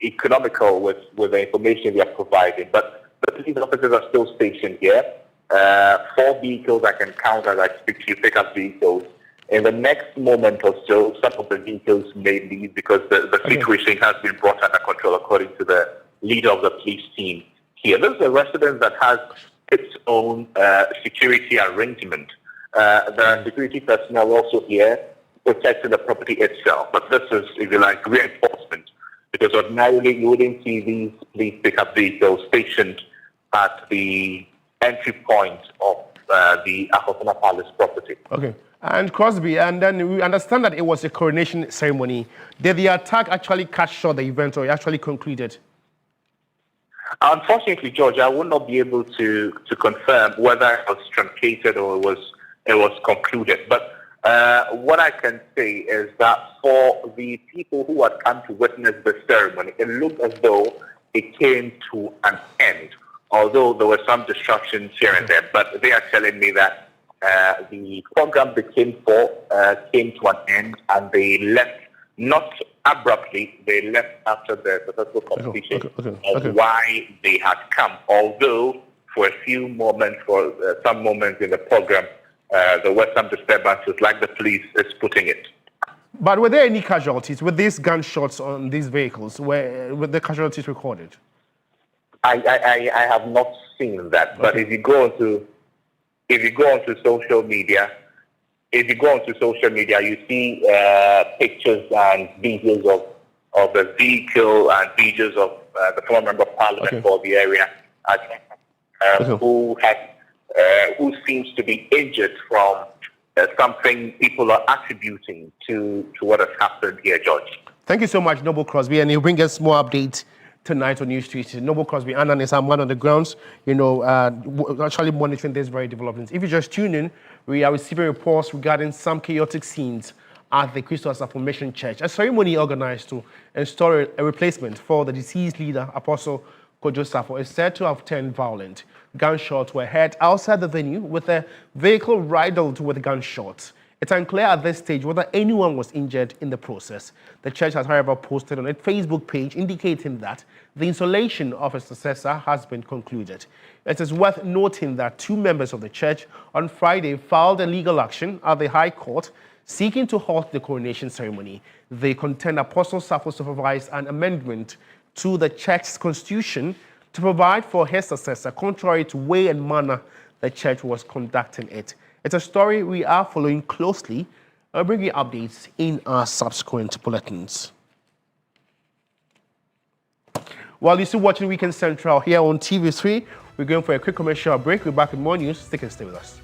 economical with the information they are providing, but the police officers are still stationed here. 4 vehicles I can count as I speak to you, pickup vehicles. In the next moment or so, some of the vehicles may leave because the situation has been brought under control, according to the leader of the police team here. This is a residence that has its own security arrangement. There are security personnel also here protecting the property itself, but this is, if you like, reinforcement, because ordinarily you wouldn't see these police pickup vehicles stationed at the entry point of the Akofena Palace property. Okay. And Crosby, and then we understand that it was a coronation ceremony. Did the attack actually cut short the event, or it actually concluded? Unfortunately, George, I will not be able to confirm whether it was truncated or it was concluded. But what I can say is that for the people who had come to witness the ceremony, it looked as though it came to an end, although there were some distractions here and there. But they are telling me that the program they came for came to an end, and they left, not abruptly, they left after the successful completion of why they had come. Although for a few moments, for some moments in the program, there were some disturbances, like the police is putting it. But were there any casualties with these gunshots on these vehicles? Were the casualties recorded? I have not seen that. But if you go onto social media, you see pictures and videos of the vehicle and videos of the former member of parliament for the area, who seems to be injured from something people are attributing to what has happened here, George. Thank you so much, Noble Crosby, and he'll bring us more updates tonight on News Street. Noble Crosby, Annan is our man on the grounds, actually monitoring this very developments. If you just tune in, we are receiving reports regarding some chaotic scenes at the Christos Affirmation Church. A ceremony organized to install a replacement for the deceased leader, Apostle Kojo Safo, is said to have turned violent. Gunshots were heard outside the venue with a vehicle riddled with gunshots. It's unclear at this stage whether anyone was injured in the process. The church has, however, posted on its Facebook page indicating that the installation of a successor has been concluded. It is worth noting that 2 members of the church on Friday filed a legal action at the High Court seeking to halt the coronation ceremony. They contend Apostle Safo supervised an amendment to the church's constitution to provide for his successor, contrary to way and manner the church was conducting it. It's a story we are following closely. I'll bring you updates in our subsequent bulletins. While you're still watching Weekend Central here on TV3, we're going for a quick commercial break. We're back with more news. Stick and stay with us.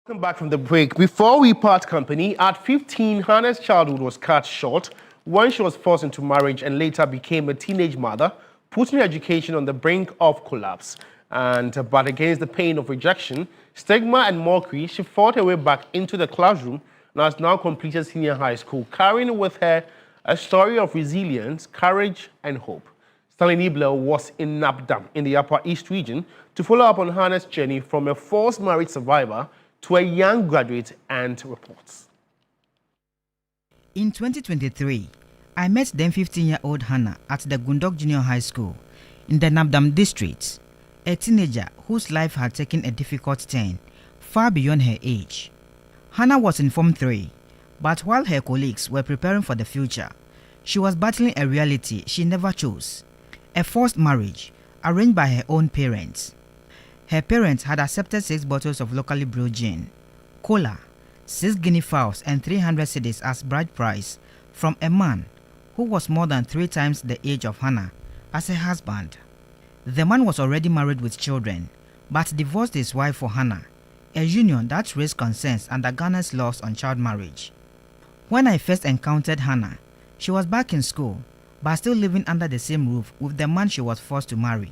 Welcome back from the break. Before we part company, at 15, Hannah's childhood was cut short when she was forced into marriage and later became a teenage mother, putting her education on the brink of collapse. But against the pain of rejection, stigma and mockery, she fought her way back into the classroom and has now completed senior high school, carrying with her a story of resilience, courage, and hope. Stanley Niebler was in Nabdam in the Upper East region to follow up on Hannah's journey from a forced marriage survivor to a young graduate and reports. In 2023, I met then 15-year-old Hannah at the Gundok Junior High School in the Nabdam district, a teenager whose life had taken a difficult turn far beyond her age. Hannah was in Form 3, but while her colleagues were preparing for the future, she was battling a reality she never chose, a forced marriage arranged by her own parents. Her parents had accepted 6 bottles of locally brewed gin, cola, 6 guinea fowls and 300 cedis as bride price from a man who was more than 3 times the age of Hannah as a husband. The man was already married with children, but divorced his wife for Hannah, a union that raised concerns under Ghana's laws on child marriage. When I first encountered Hannah, she was back in school, but still living under the same roof with the man she was forced to marry.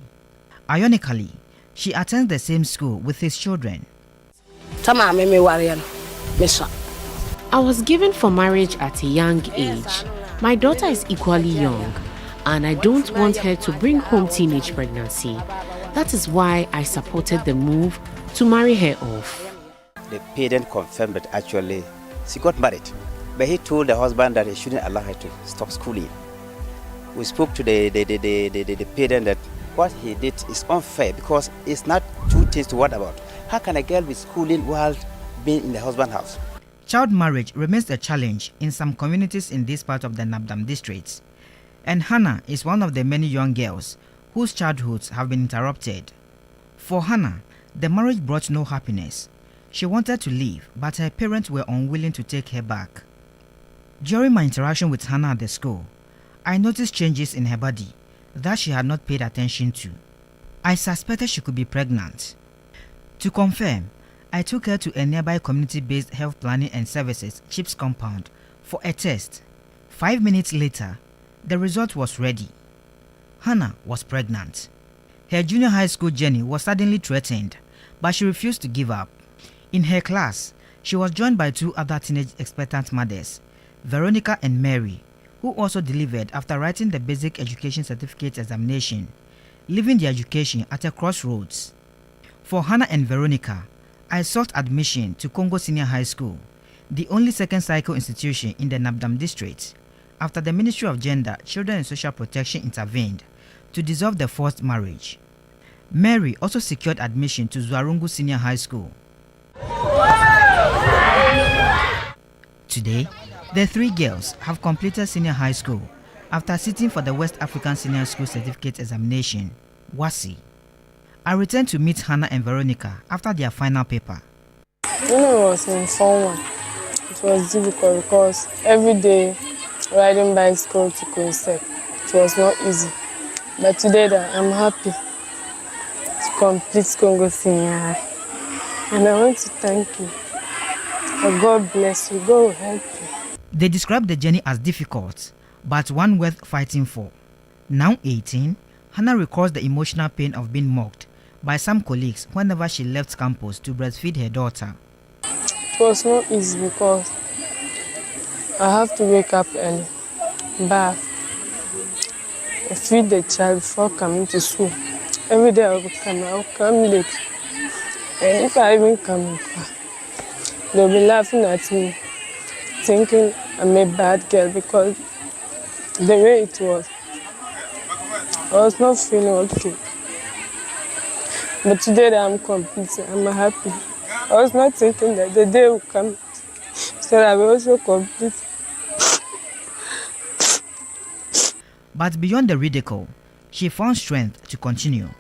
Ironically, she attends the same school with his children. I was given for marriage at a young age. My daughter is equally young, and I don't want her to bring home teenage pregnancy. That is why I supported the move to marry her off. The parent confirmed that actually she got married, but he told the husband that he shouldn't allow her to stop schooling. We spoke to the parent that what he did is unfair because it's not 2 things to worry about. How can a girl be schooling while being in the husband's house? Child marriage remains a challenge in some communities in this part of the Nabdam district, and Hannah is one of the many young girls whose childhoods have been interrupted. For Hannah, the marriage brought no happiness. She wanted to leave, but her parents were unwilling to take her back. During my interaction with Hannah at the school, I noticed changes in her body that she had not paid attention to. I suspected she could be pregnant. To confirm, I took her to a nearby community-based health planning and services CHIPS compound for a test. 5 minutes later, the result was ready. Hannah was pregnant. Her junior high school journey was suddenly threatened, but she refused to give up. In her class, she was joined by 2 other teenage expectant mothers, Veronica and Mary, who also delivered after writing the basic education certificate examination, leaving the education at a crossroads. For Hannah and Veronica, I sought admission to Congo Senior High School, the only second cycle institution in the Nabdam district, after the Ministry of Gender, Children and Social Protection intervened to dissolve the forced marriage. Mary also secured admission to Zuarungu Senior High School. Today, the 3 girls have completed senior high school after sitting for the West African Senior School Certificate Examination, WASSCE. I returned to meet Hannah and Veronica after their final paper. When I was in Form 1, it was difficult because every day riding bicycle to Koisek, it was not easy. But today I'm happy to complete Congo Senior High. And I want to thank you. God bless you. God will help you. They described the journey as difficult, but one worth fighting for. Now 18, Hannah recalls the emotional pain of being mocked by some colleagues whenever she left campus to breastfeed her daughter. It was not easy because I have to wake up early, bath, feed the child before coming to school. Every day I'll come late. And if I even come, they'll be laughing at me, thinking I'm a bad girl because the way it was, I was not feeling okay. But today that I'm complete, I'm happy. I was not thinking that the day will come so that I will also complete. But beyond the ridicule, she found strength to continue.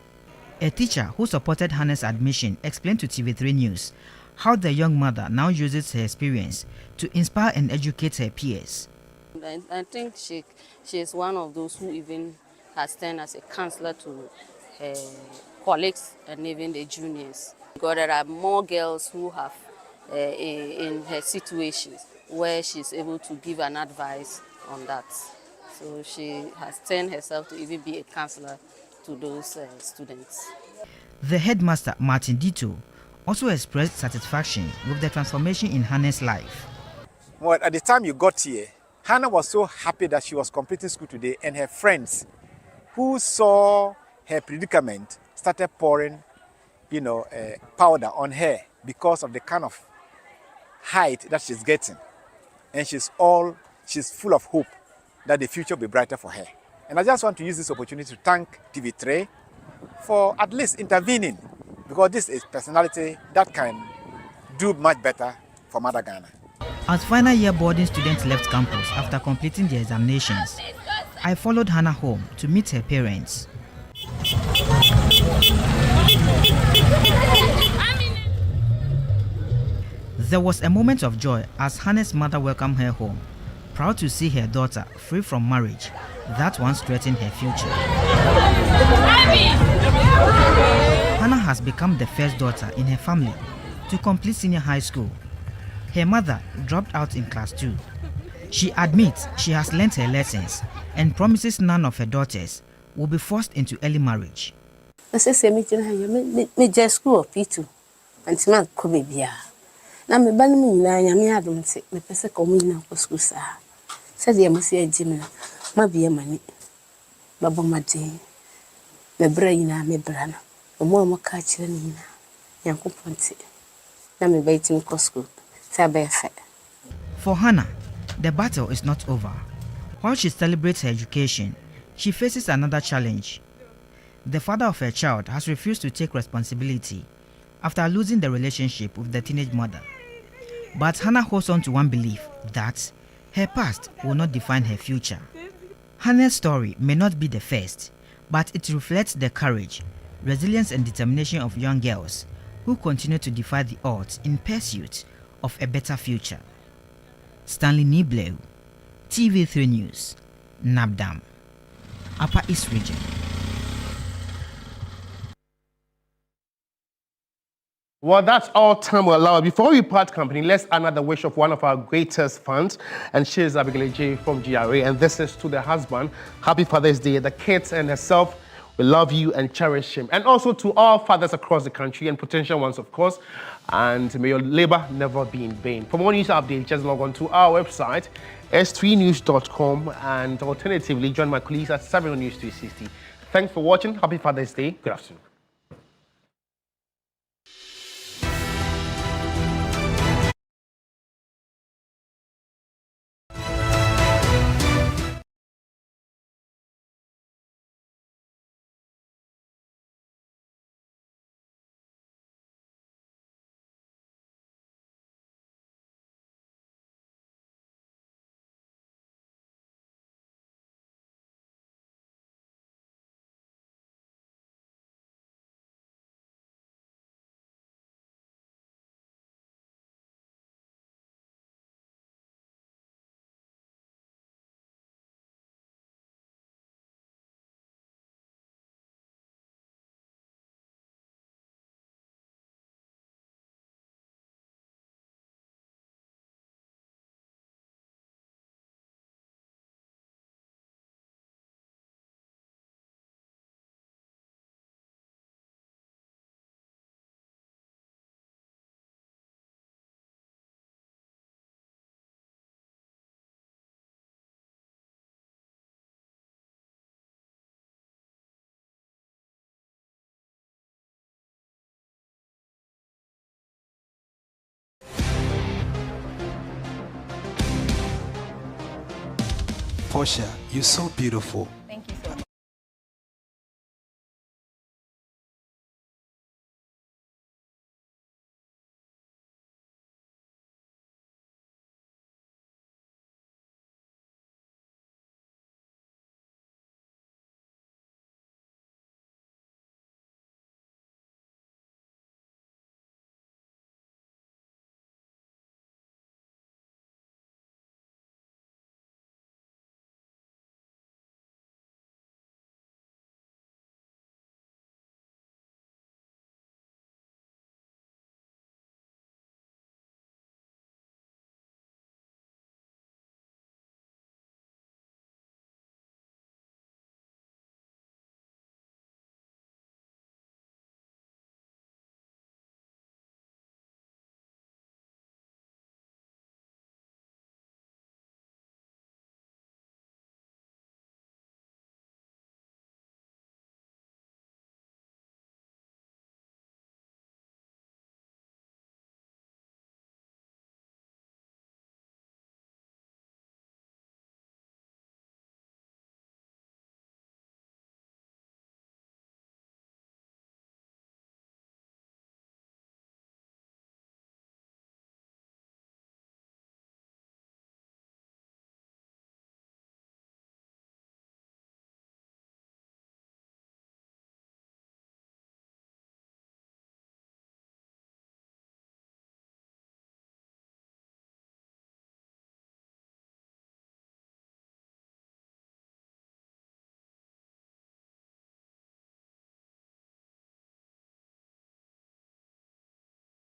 A teacher who supported Hannah's admission explained to TV3 News how the young mother now uses her experience to inspire and educate her peers. I think she is one of those who even has turned as a counselor to her colleagues and even the juniors. Because there are more girls who have in her situations where she's able to give an advice on that. So she has turned herself to even be a counselor to those students. The headmaster, Martin Dito, also expressed satisfaction with the transformation in Hannah's life. Well, at the time you got here, Hannah was so happy that she was completing school today, and her friends who saw her predicament started pouring, powder on her because of the kind of height that she's getting. And she's full of hope that the future will be brighter for her. And I just want to use this opportunity to thank TV3 for at least intervening, because this is personality that can do much better for Mother Ghana. As final year boarding students left campus after completing their examinations, I followed Hannah home to meet her parents. There was a moment of joy as Hannah's mother welcomed her home, proud to see her daughter free from marriage that once threatened her future. Hannah has become the first daughter in her family to complete senior high school. Her mother dropped out in class 2. She admits she has learnt her lessons and promises none of her daughters will be forced into early marriage. I say me just school P2 and my baby. Now me ban me na me adom se me pese ko me na ko school sa. Said ye must say Jimmy ma be mani. Babo madin. Me bra ina me bra no. Omo mo ka kire ni na. Yankopon ti. Na me ba itim ko school. Say be fe. For Hannah, the battle is not over. While she celebrates her education, she faces another challenge. The father of her child has refused to take responsibility after losing the relationship with the teenage mother. But Hannah holds on to one belief that her past will not define her future. Hannah's story may not be the first, but it reflects the courage, resilience and determination of young girls who continue to defy the odds in pursuit of a better future. Stanley Niblew, TV3 News, Nabdam, Upper East Region. Well, that's all time will allow. Before we part company, let's honor the wish of one of our greatest fans, and she is Abigail J from GRA, and this is to the husband. Happy Father's Day. The kids and herself, we love you and cherish him. And also to all fathers across the country and potential ones, of course, and may your labor never be in vain. For more news updates, just log on to our website, s3news.com, and alternatively, join my colleagues at 7 News 360. Thanks for watching. Happy Father's Day. Good afternoon. Portia, you're so beautiful.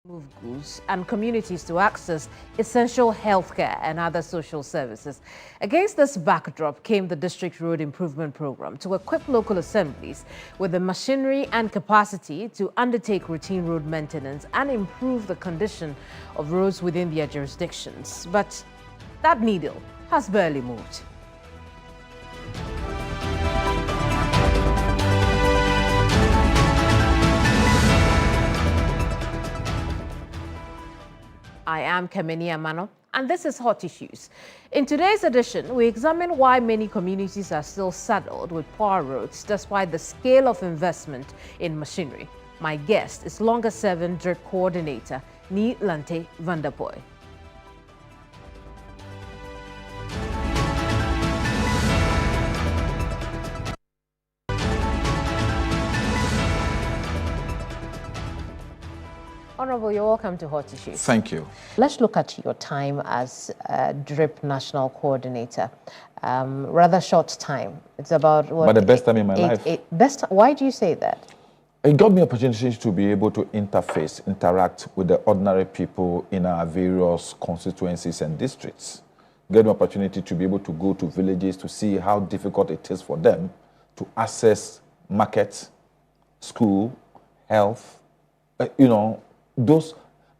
move goods and communities to access essential healthcare and other social services. Against this backdrop came the District Road Improvement Program to equip local assemblies with the machinery and capacity to undertake routine road maintenance and improve the condition of roads within their jurisdictions. But that needle has barely moved. I am Kemeni Amano, and this is Hot Issues. In today's edition, we examine why many communities are still saddled with poor roads despite the scale of investment in machinery. My guest is longer-serving DRIP coordinator, Nii Lante Vanderpoy. Honorable, you're welcome to Hot Issues. Thank you. Let's look at your time as DRIP National Coordinator. Rather short time. It's about what? But the best time in my life. Why do you say that? It got me opportunities to be able to interact with the ordinary people in our various constituencies and districts. Get me opportunity to be able to go to villages to see how difficult it is for them to access markets, school, health,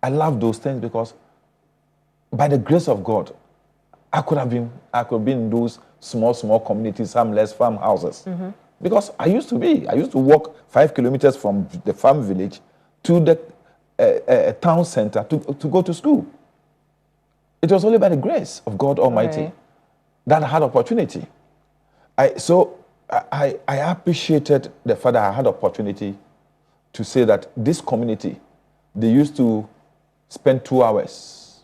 I love those things because by the grace of God, I could have been in those small communities, harmless farmhouses. Because I used to walk 5 kilometers from the farm village to the town center to go to school. It was only by the grace of God Almighty that I had opportunity. I appreciated the fact that I had opportunity to say that this community, they used to spend 2 hours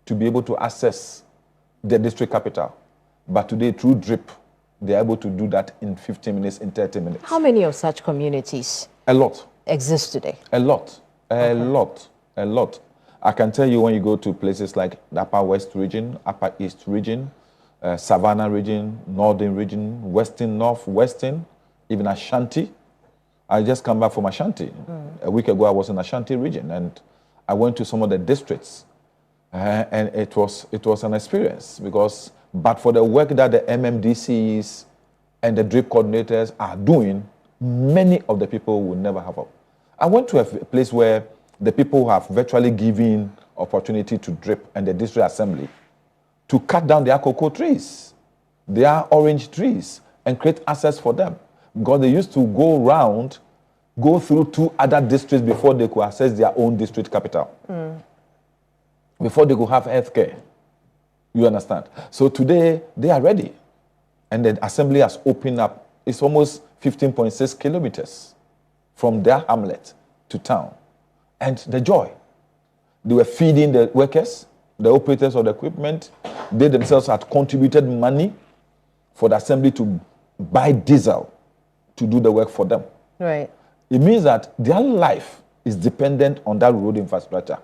to be able to access the district capital. But today, through DRIP, they're able to do that in 15 minutes, in 30 minutes. How many of such communities A lot. exist today? A lot. A lot. I can tell you when you go to places like the Upper West region, Upper East region, Savannah region, Northern region, Western, North, Western, even Ashanti. I just come back from Ashanti. A week ago, I was in Ashanti region, and I went to some of the districts, and it was an experience because, but for the work that the MMDCs and the DRIP coordinators are doing, many of the people will never have up. I went to a place where the people have virtually given opportunity to DRIP and the district assembly to cut down their cocoa trees, their orange trees, and create access for them. Because they used to go through 2 other districts before they could access their own district capital. Before they could have health care. You understand? So today, they are ready. And the assembly has opened up. It's almost 15.6 kilometers from their hamlet to town. And the joy. They were feeding the workers, the operators of the equipment. They themselves had contributed money for the assembly to buy diesel to do the work for them. Right. It means that their life is dependent on that road infrastructure,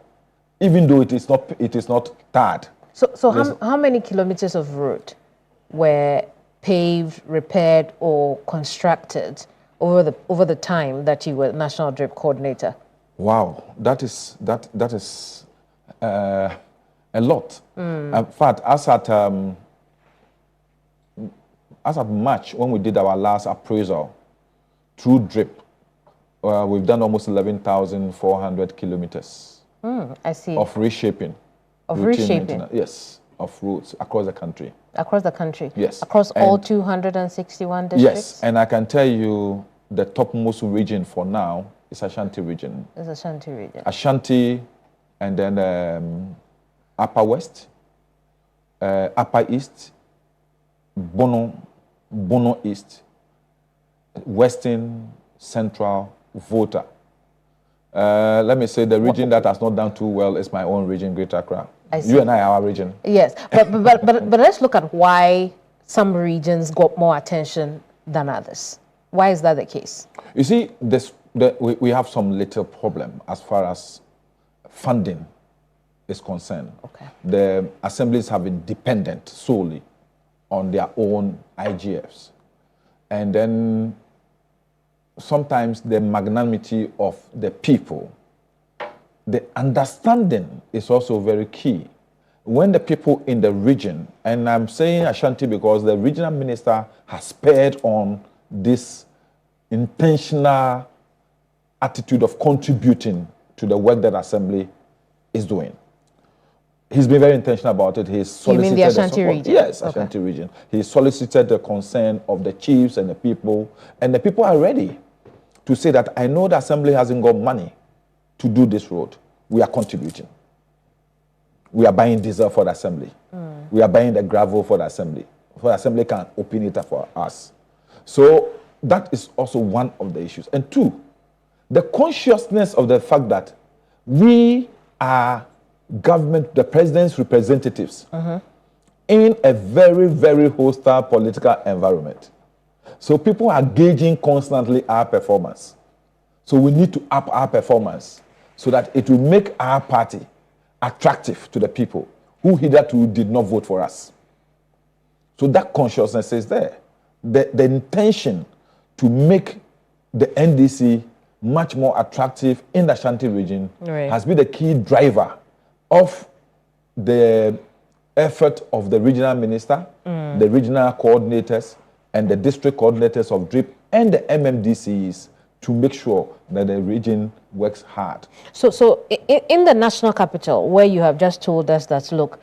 even though it is not tarred. So how many kilometers of road were paved, repaired, or constructed over the time that you were National DRIP coordinator? Wow, that is a lot. In fact, as at March, when we did our last appraisal through DRIP, we've done almost 11,400 kilometers. I see. Of reshaping. Yes, of roads across the country. Across the country? Yes. Across all 261 districts? Yes, and I can tell you the topmost region for now is Ashanti region. It's Ashanti region. Ashanti, and then Upper West, Upper East, Bono East, Western, Central, Volta. Let me say the region that has not done too well is my own region, Greater Accra. You and I are our region. Yes, but let's look at why some regions got more attention than others. Why is that the case? You see, we have some little problem as far as funding is concerned. Okay. The assemblies have been dependent solely on their own IGFs. And then sometimes the magnanimity of the people the understanding is also very key. When the people in the region, and I'm saying Ashanti because the regional minister has spurred on this intentional attitude of contributing to the work that Assembly is doing. He's been very intentional about it. He's solicited. You mean the Ashanti region? Yes, Ashanti region. He solicited the concern of the chiefs and the people are ready to say that I know the Assembly hasn't got money to do this road. We are contributing. We are buying diesel for the Assembly. We are buying the gravel for the Assembly. For the Assembly can open it up for us. So that is also one of the issues. And two, the consciousness of the fact that we are government, the president's representatives in a very, very hostile political environment. So people are gauging constantly our performance. So we need to up our performance so that it will make our party attractive to the people who hitherto did not vote for us. So that consciousness is there. The intention to make the NDC much more attractive in the Ashanti region has been the key driver of the effort of the regional minister, the regional coordinators, and the district coordinators of DRIP and the MMDCs to make sure that the region works hard. So in the national capital, where you have just told us that, look,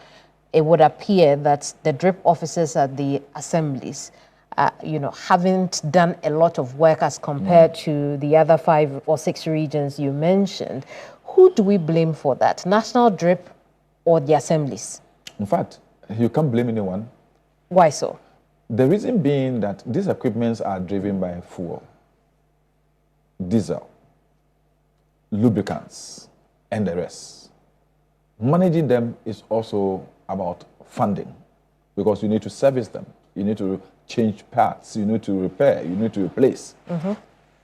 it would appear that the DRIP officers at the assemblies, haven't done a lot of work as compared to the other 5 or 6 regions you mentioned. Who do we blame for that? National DRIP or the assemblies? In fact, you can't blame anyone. Why so? The reason being that these equipments are driven by fuel, diesel, lubricants, and the rest. Managing them is also about funding because you need to service them. You need to change parts, you need to repair, you need to replace.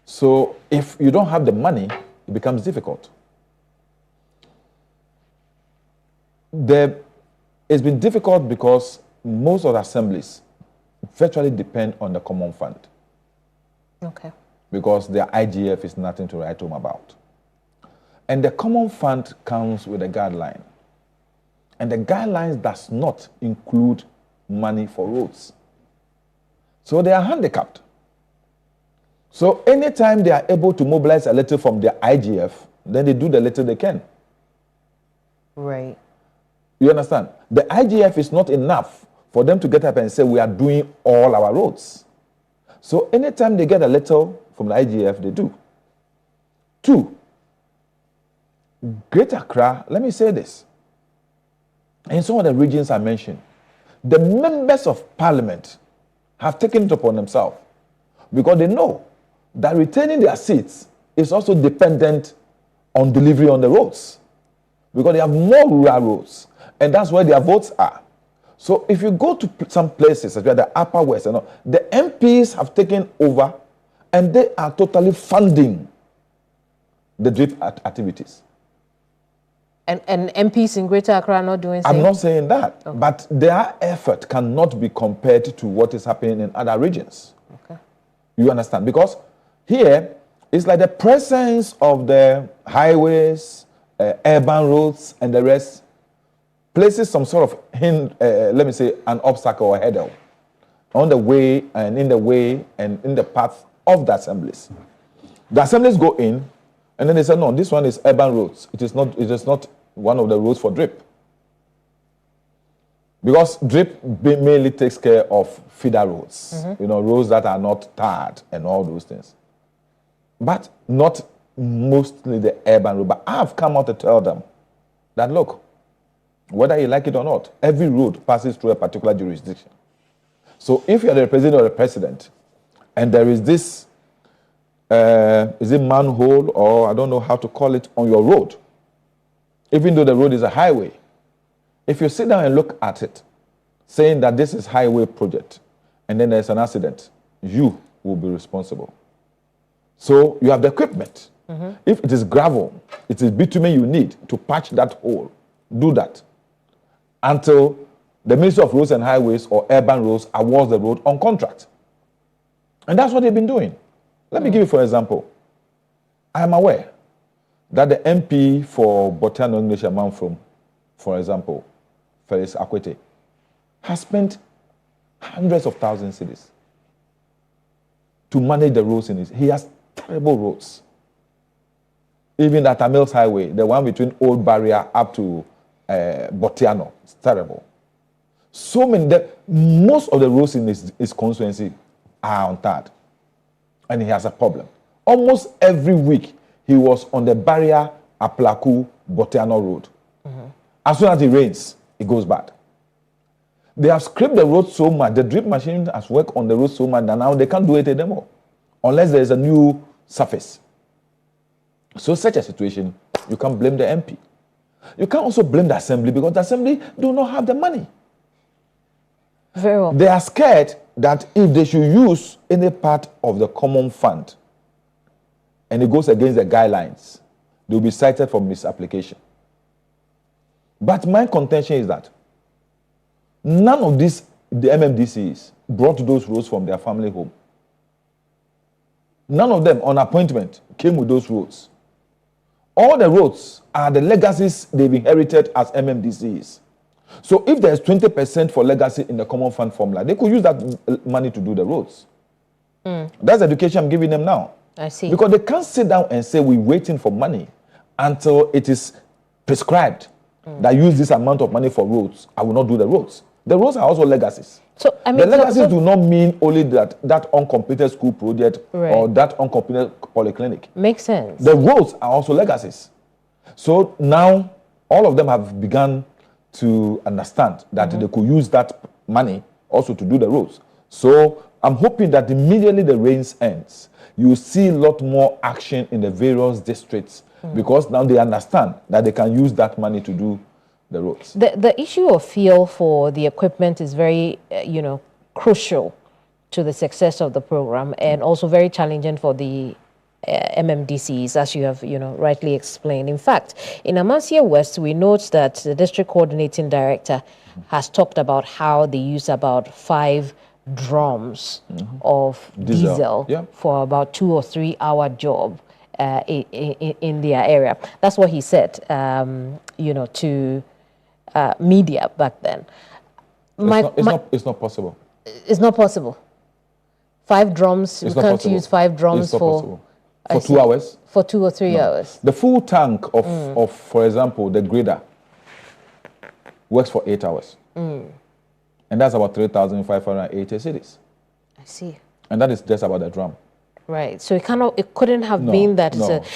So if you don't have the money, it becomes difficult. It's been difficult because most of the assemblies virtually depend on the common fund. Okay. Because their IGF is nothing to write home about. And the common fund comes with a guideline. And the guidelines does not include money for roads. So they are handicapped. So anytime they are able to mobilize a little from their IGF, then they do the little they can. Right. You understand? The IGF is not enough for them to get up and say, we are doing all our roads. So anytime they get a little from the IGF, they do. 2, Greater Accra, let me say this. In some of the regions I mentioned, the members of parliament have taken it upon themselves because they know that retaining their seats is also dependent on delivery on the roads because they have more rural roads and that's where their votes are. So if you go to some places, such as the Upper West, and all, the MPs have taken over and they are totally funding the DRIP activities. And MPs in Greater Accra are not doing so? I'm not saying that, but their effort cannot be compared to what is happening in other regions. Okay. You understand? Because here, it's like the presence of the highways, urban roads, and the rest places some sort of, let me say, an obstacle or hurdle on the way and in the path of the assemblies. The assemblies go in, and then they say, no, this one is urban roads. It is not one of the roads for DRIP. Because DRIP mainly takes care of feeder roads, roads that are not tarred and all those things. But not mostly the urban road. But I have come out to tell them that, look, whether you like it or not, every road passes through a particular jurisdiction. So if you're the representative of the president, and there is this is it manhole or I don't know how to call it on your road, even though the road is a highway, if you sit down and look at it, saying that this is highway project, and then there's an accident, you will be responsible. So you have the equipment. If it is gravel, it is bitumen you need to patch that hole, do that until the Ministry of Roads and Highways or Urban Roads awards the road on contract. And that's what they've been doing. Let me give you, for example, I am aware that the MP for Botiano English Amanfrom, for example, Felix Akwete, has spent hundreds of thousands of cedis to manage the roads in his. He has terrible roads. Even at Tamils Highway, the one between Old Barrier up to Botiano, it's terrible. So many, most of the roads in his constituency are untarred. And he has a problem. Almost every week, he was on the Barrier, Aplaku, Botiano road. As soon as it rains, it goes bad. They have scraped the road so much, the drip machine has worked on the road so much that now they can't do it anymore, unless there is a new surface. So such a situation, you can't blame the MP. You can't also blame the Assembly because the Assembly do not have the money. Very well. They are scared that if they should use any part of the common fund and it goes against the guidelines, they will be cited for misapplication. But my contention is that none of the MMDCs brought those roads from their family home. None of them on appointment came with those roads. All the roads are the legacies they've inherited as MMDCs. So if there's 20% for legacy in the common fund formula, they could use that money to do the roads. That's the education I'm giving them now. I see. Because they can't sit down and say we're waiting for money until it is prescribed that use this amount of money for roads. I will not do the roads. The roads are also legacies. So I mean, the legacies do not mean only that uncompleted school project or that uncompleted polyclinic. Makes sense. The roads are also legacies. So now all of them have begun to understand that they could use that money also to do the roads. So I'm hoping that immediately the rains ends, you will see a lot more action in the various districts because now they understand that they can use that money to do the roads. The issue of fuel for the equipment is very, crucial to the success of the program and also very challenging for the MMDCs, as you have, rightly explained. In fact, in Amasia West, we note that the district coordinating director has talked about how they use about 5 drums of diesel for about 2 or 3 hour job in their area. That's what he said, to media back then. It's not possible. It's not possible. 5 drums, you can't use 5 drums for 2 hours? For 2 or 3 hours. The full tank of, for example, the grader works for 8 hours. And that's about 3,580 cedis. I see. And that is just about the drum. Right. So it couldn't have been that,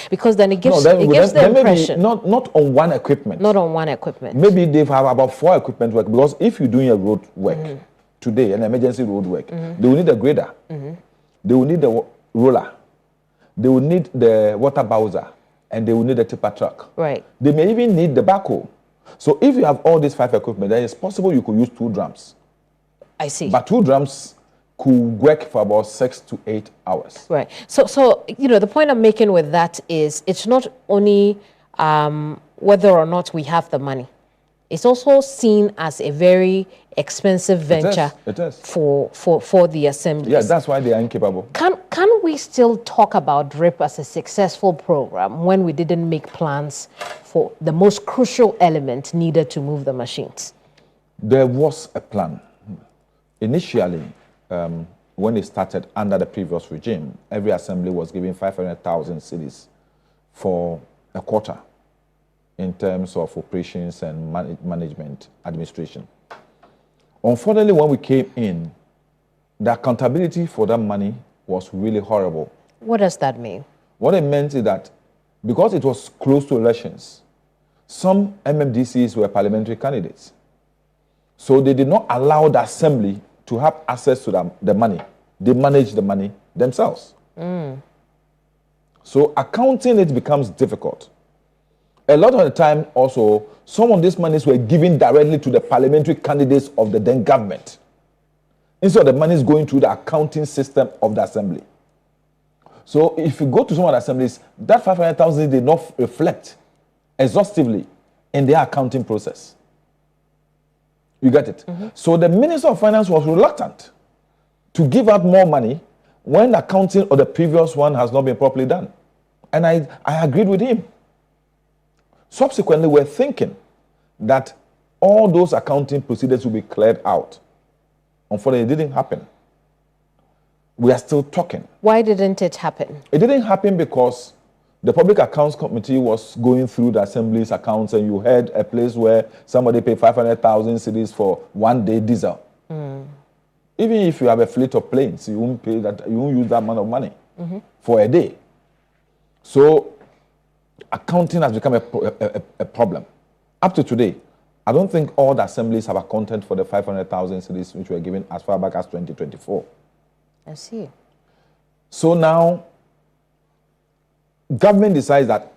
because then it gives, the impression. Not on one equipment. Not on one equipment. Maybe they have about 4 equipment work, because if you're doing a road work today, an emergency road work, they will need a grader. They will need the roller. They will need the water bowser, and they will need the tipper truck. Right. They may even need the backhoe. So if you have all these 5 equipment, then it's possible you could use 2 drums. I see. But 2 drums could work for about 6 to 8 hours. Right. So the point I'm making with that is it's not only whether or not we have the money. It's also seen as a very expensive venture for the assembly. Yeah, that's why they are incapable. Can we still talk about DRIP as a successful program when we didn't make plans for the most crucial element needed to move the machines? There was a plan. Initially, when it started under the previous regime, every assembly was given 500,000 cedis for a quarter in terms of operations and management administration. Unfortunately, when we came in, the accountability for that money was really horrible. What does that mean? What it meant is that because it was close to elections, some MMDCs were parliamentary candidates. So they did not allow the assembly to have access to the money. They managed the money themselves. So accounting it becomes difficult. A lot of the time also, some of these monies were given directly to the parliamentary candidates of the then government. Instead of the monies going through the accounting system of the assembly. So if you go to some of the assemblies, that 500,000 did not reflect exhaustively in their accounting process. You get it? So the Minister of Finance was reluctant to give out more money when the accounting of the previous one has not been properly done. And I agreed with him. Subsequently, we're thinking that all those accounting procedures will be cleared out. Unfortunately, it didn't happen. We are still talking. Why didn't it happen? It didn't happen because the Public Accounts Committee was going through the Assembly's accounts, and you had a place where somebody paid 500,000 cedis for 1 day diesel. Even if you have a fleet of planes, you won't pay that. You won't use that amount of money for a day. So accounting has become a problem. Up to today, I don't think all the assemblies have accounted for the 500,000 cedis which were given as far back as 2024. I see. So now, government decides that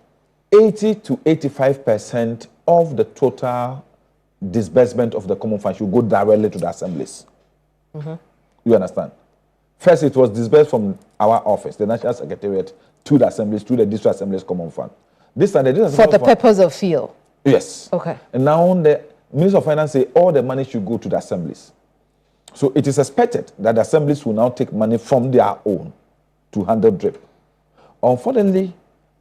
80 to 85% of the total disbursement of the common fund should go directly to the assemblies. You understand? First, it was disbursed from our office, the National Secretariat, to the assemblies, to the district assemblies common fund. This time, for the purpose of field. Yes. Okay. And now the Minister of Finance say all the money should go to the assemblies. So it is expected that the assemblies will now take money from their own to handle DRIP. Unfortunately,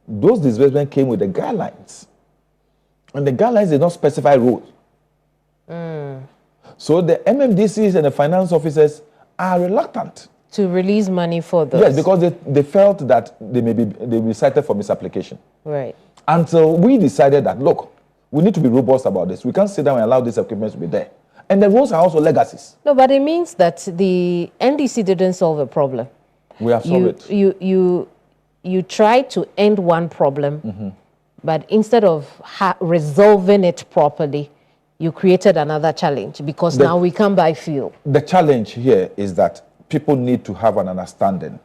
those disbursements came with the guidelines. And the guidelines did not specify roads. So the MMDCs and the finance officers are reluctant to release money for those. Yes, because they felt that they may be cited for misapplication. Right. Until we decided that, look, we need to be robust about this. We can't sit down and allow these equipment to be there. And the roads are also legacies. No, but it means that the NDC didn't solve a problem. We have solved it. You tried to end one problem, but instead of resolving it properly, you created another challenge because now we can't buy fuel. The challenge here is that people need to have an understanding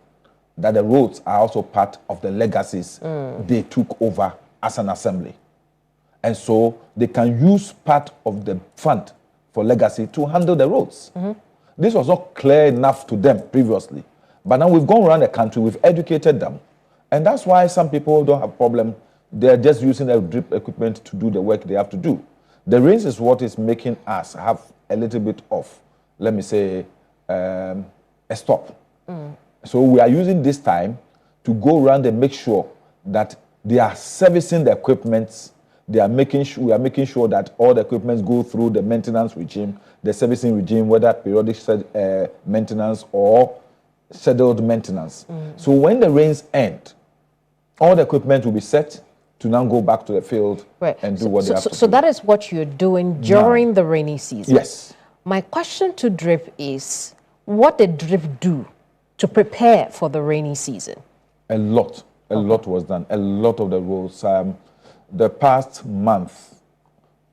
that the roads are also part of the legacies they took over as an assembly. And so they can use part of the fund for legacy to handle the roads. This was not clear enough to them previously. But now we've gone around the country, we've educated them. And that's why some people don't have a problem. They're just using their drip equipment to do the work they have to do. The rains is what is making us have a little bit of, let me say, a stop. So we are using this time to go around and make sure that they are servicing the equipment. We are making sure that all the equipment go through the maintenance regime, the servicing regime, whether periodic maintenance or scheduled maintenance. So when the rains end, all the equipment will be set to now go back to the field and do what they have to do. So that is what you're doing during the rainy season? Yes. My question to DRIP is, what did DRIP do to prepare for the rainy season? A lot was done. A lot of the roads. The past month,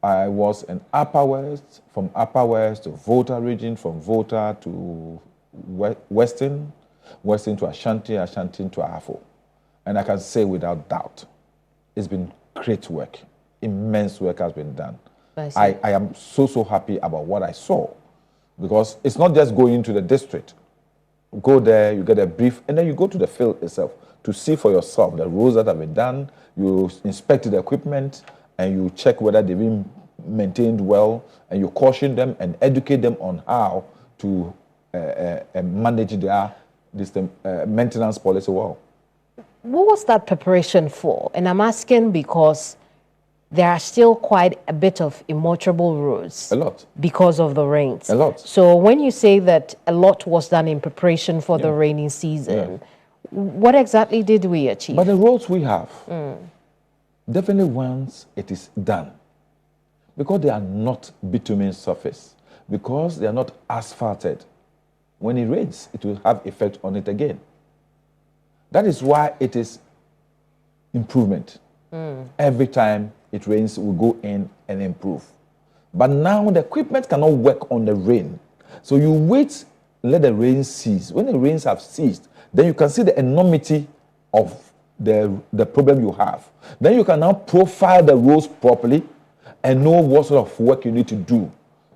I was in Upper West, from Upper West to Volta region, from Volta to Western to Ashanti, Ashanti to Ahafo. And I can say without doubt, it's been great work. Immense work has been done. I am so happy about what I saw, because it's not just going to the district. Go there, you get a brief, and then you go to the field itself to see for yourself the roads that have been done. You inspect the equipment, and you check whether they've been maintained well, and you caution them and educate them on how to manage their maintenance policy well. What was that preparation for? And I'm asking because there are still quite a bit of immotorable roads. A lot. Because of the rains. A lot. So when you say that a lot was done in preparation for the rainy season, what exactly did we achieve? But the roads we have, definitely once it is done, because they are not bitumen surface, because they are not asphalted, when it rains, it will have effect on it again. That is why it is improvement. Every time it rains, we go in and improve. But now the equipment cannot work on the rain. So you wait, let the rain cease. When the rains have ceased, then you can see the enormity of the problem you have. Then you can now profile the roads properly and know what sort of work you need to do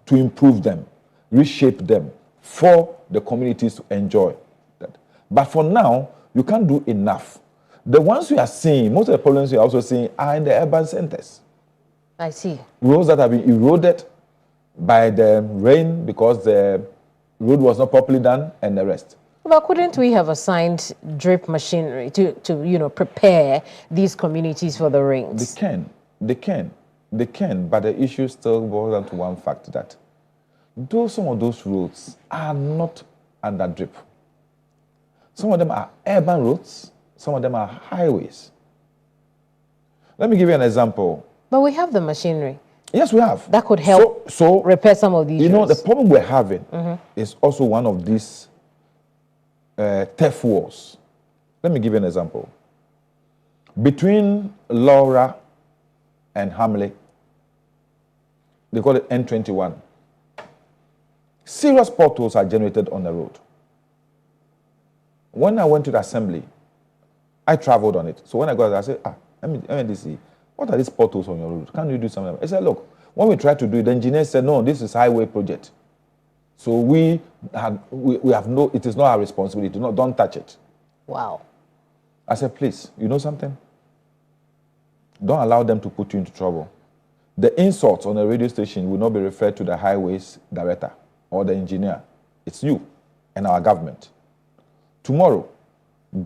to improve them, reshape them for the communities to enjoy that. But for now, you can't do enough. The ones we are seeing, most of the problems we are also seeing are in the urban centers. I see. Roads that have been eroded by the rain because the road was not properly done and the rest. But couldn't we have assigned drip machinery to prepare these communities for the rains? They can. They can, but the issue still boils down to one fact that some of those roads are not under drip. Some of them are urban roads, some of them are highways. Let me give you an example. But we have the machinery. Yes, we have. That could help repair some of these. You know, the roads. problem we're having is also one of these turf wars. Let me give you an example. Between Laura and Hamley, they call it N21. Serious potholes are generated on the road. When I went to the assembly, I traveled on it. So when I got there, I said, MNDC, what are these potholes on your road? Can you do something? I said, look, when we tried to do it, the engineer said, no, this is highway project. So we have no, it is not our responsibility. Don't touch it. Wow. I said, please, you know something? Don't allow them to put you into trouble. The insults on a radio station will not be referred to the highways director or the engineer. It's you and our government. Tomorrow,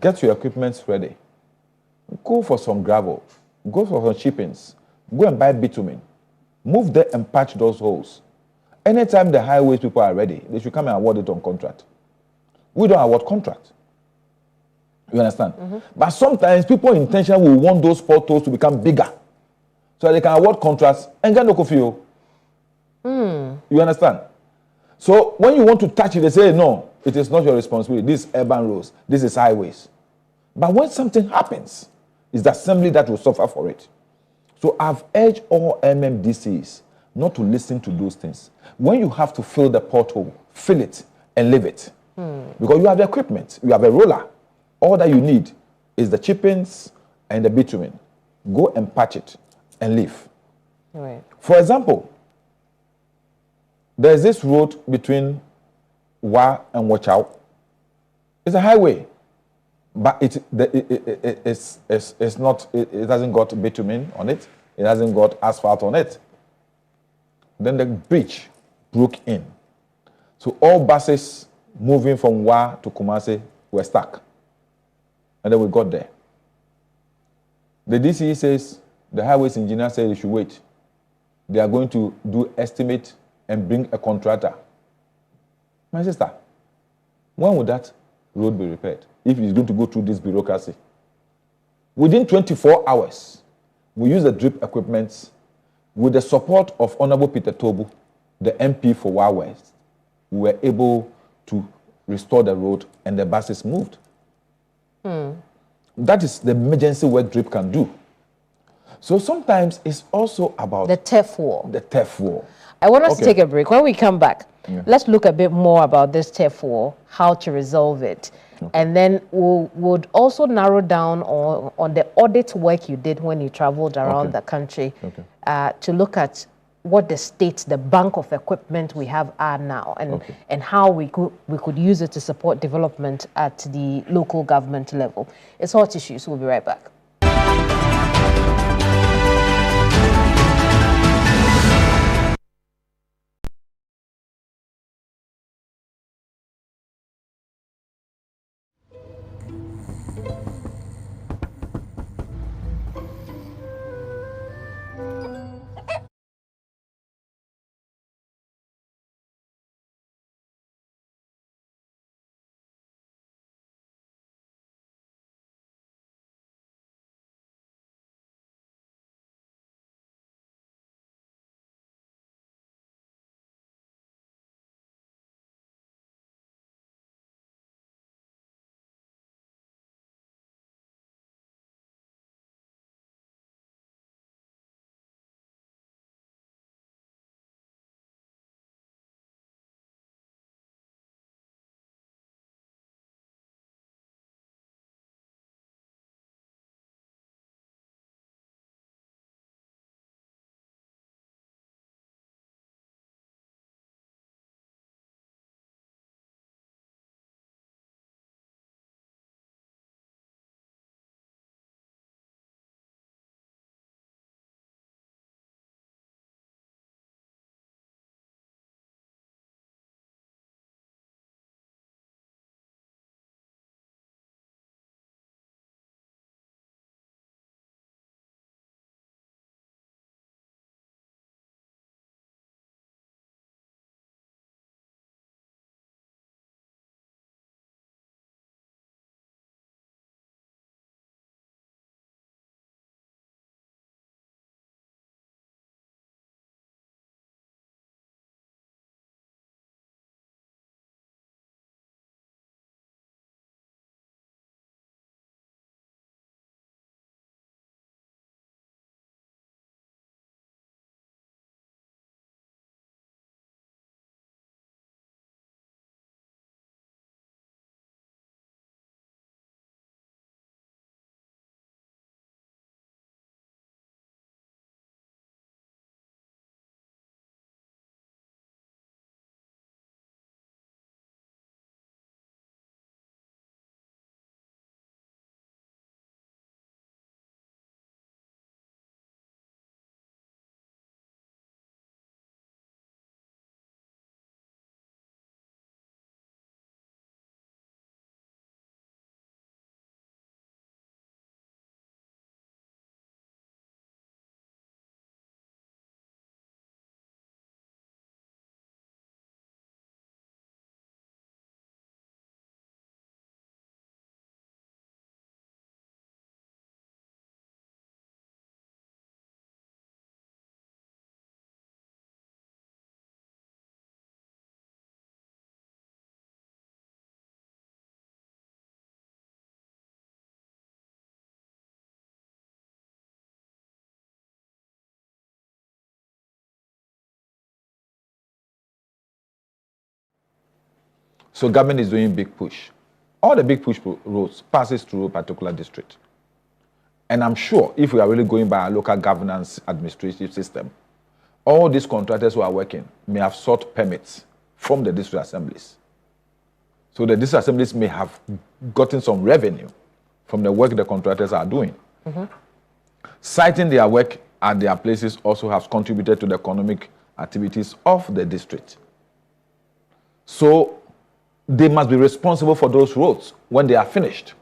get your equipment ready. Go for some gravel. Go for some chippings. Go and buy bitumen. Move there and patch those holes. Anytime the highways people are ready, they should come and award it on contract. We don't award contract. You understand? But sometimes people intentionally will want those potholes to become bigger so they can award contracts and get no coffee. You understand? So when you want to touch it, they say, no, it is not your responsibility. This is urban roads. This is highways. But when something happens, it's the assembly that will suffer for it. So I've urged all MMDCs not to listen to those things. When you have to fill the pothole, fill it and leave it. Because you have the equipment, you have a roller. All that you need is the chippings and the bitumen. Go and patch it and leave. Right. For example, there's this road between Wa and Wachau. It's a highway, but it hasn't got bitumen on it. It hasn't got asphalt on it. Then the bridge broke in. So all buses moving from Wa to Kumasi were stuck. And then we got there. The DCE says, the highways engineer said they should wait. They are going to do estimate and bring a contractor. My sister, when would that road be repaired if it's going to go through this bureaucracy? Within 24 hours, we use the drip equipment with the support of Honorable Peter Tobu, the MP for Wa West. We were able to restore the road and the buses moved. That is the emergency work drip can do. So sometimes it's also about the turf war. The turf war. I want us to take a break. When we come back, let's look a bit more about this turf war, how to resolve it. And then we would also narrow down on the audit work you did when you traveled around the country to look at what the state, the bank of equipment we have are now, and how we could use it to support development at the local government level. It's hot issues. We'll be right back. So government is doing big push. All the big push roads passes through a particular district. And I'm sure if we are really going by a local governance administrative system, all these contractors who are working may have sought permits from the district assemblies. So the district assemblies may have gotten some revenue from the work the contractors are doing. Citing their work at their places also has contributed to the economic activities of the district. So they must be responsible for those roads when they are finished.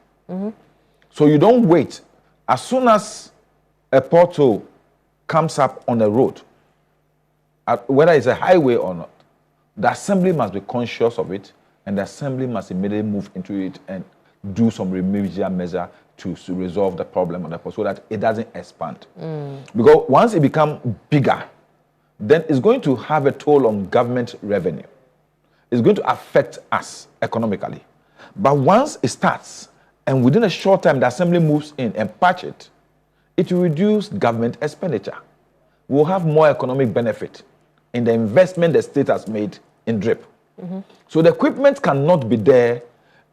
So you don't wait. As soon as a pothole comes up on a road, whether it's a highway or not, the assembly must be conscious of it, and the assembly must immediately move into it and do some remedial measure to resolve the problem on the post so that it doesn't expand. Because once it becomes bigger, then it's going to have a toll on government revenue. It's going to affect us economically. But once it starts, and within a short time the assembly moves in and patch it, it will reduce government expenditure. We'll have more economic benefit in the investment the state has made in DRIP. So the equipment cannot be there,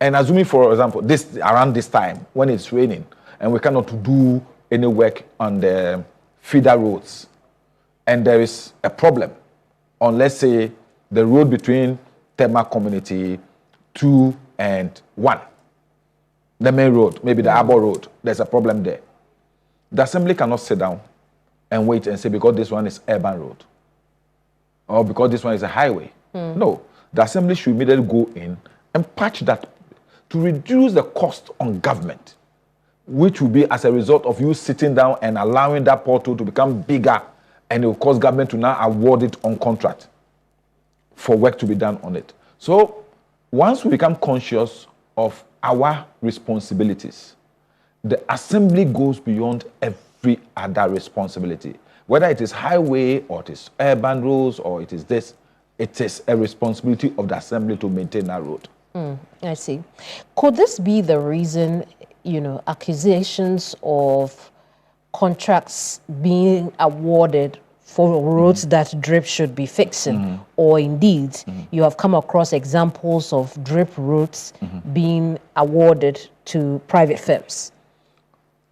and assuming, for example, around this time when it's raining and we cannot do any work on the feeder roads, and there is a problem on, let's say, the road between Tema Community 2 and 1, the main road, maybe the Arbor Road, there's a problem there. The assembly cannot sit down and wait and say because this one is urban road or because this one is a highway. No, the assembly should immediately go in and patch that to reduce the cost on government, which will be as a result of you sitting down and allowing that portal to become bigger, and it will cause government to now award it on contract for work to be done on it. So once we become conscious of our responsibilities, the assembly goes beyond every other responsibility. Whether it is highway or it is urban roads or it is this, it is a responsibility of the assembly to maintain that road. I see. Could this be the reason, accusations of contracts being awarded for roads that DRIP should be fixing, or indeed you have come across examples of DRIP roads being awarded to private firms?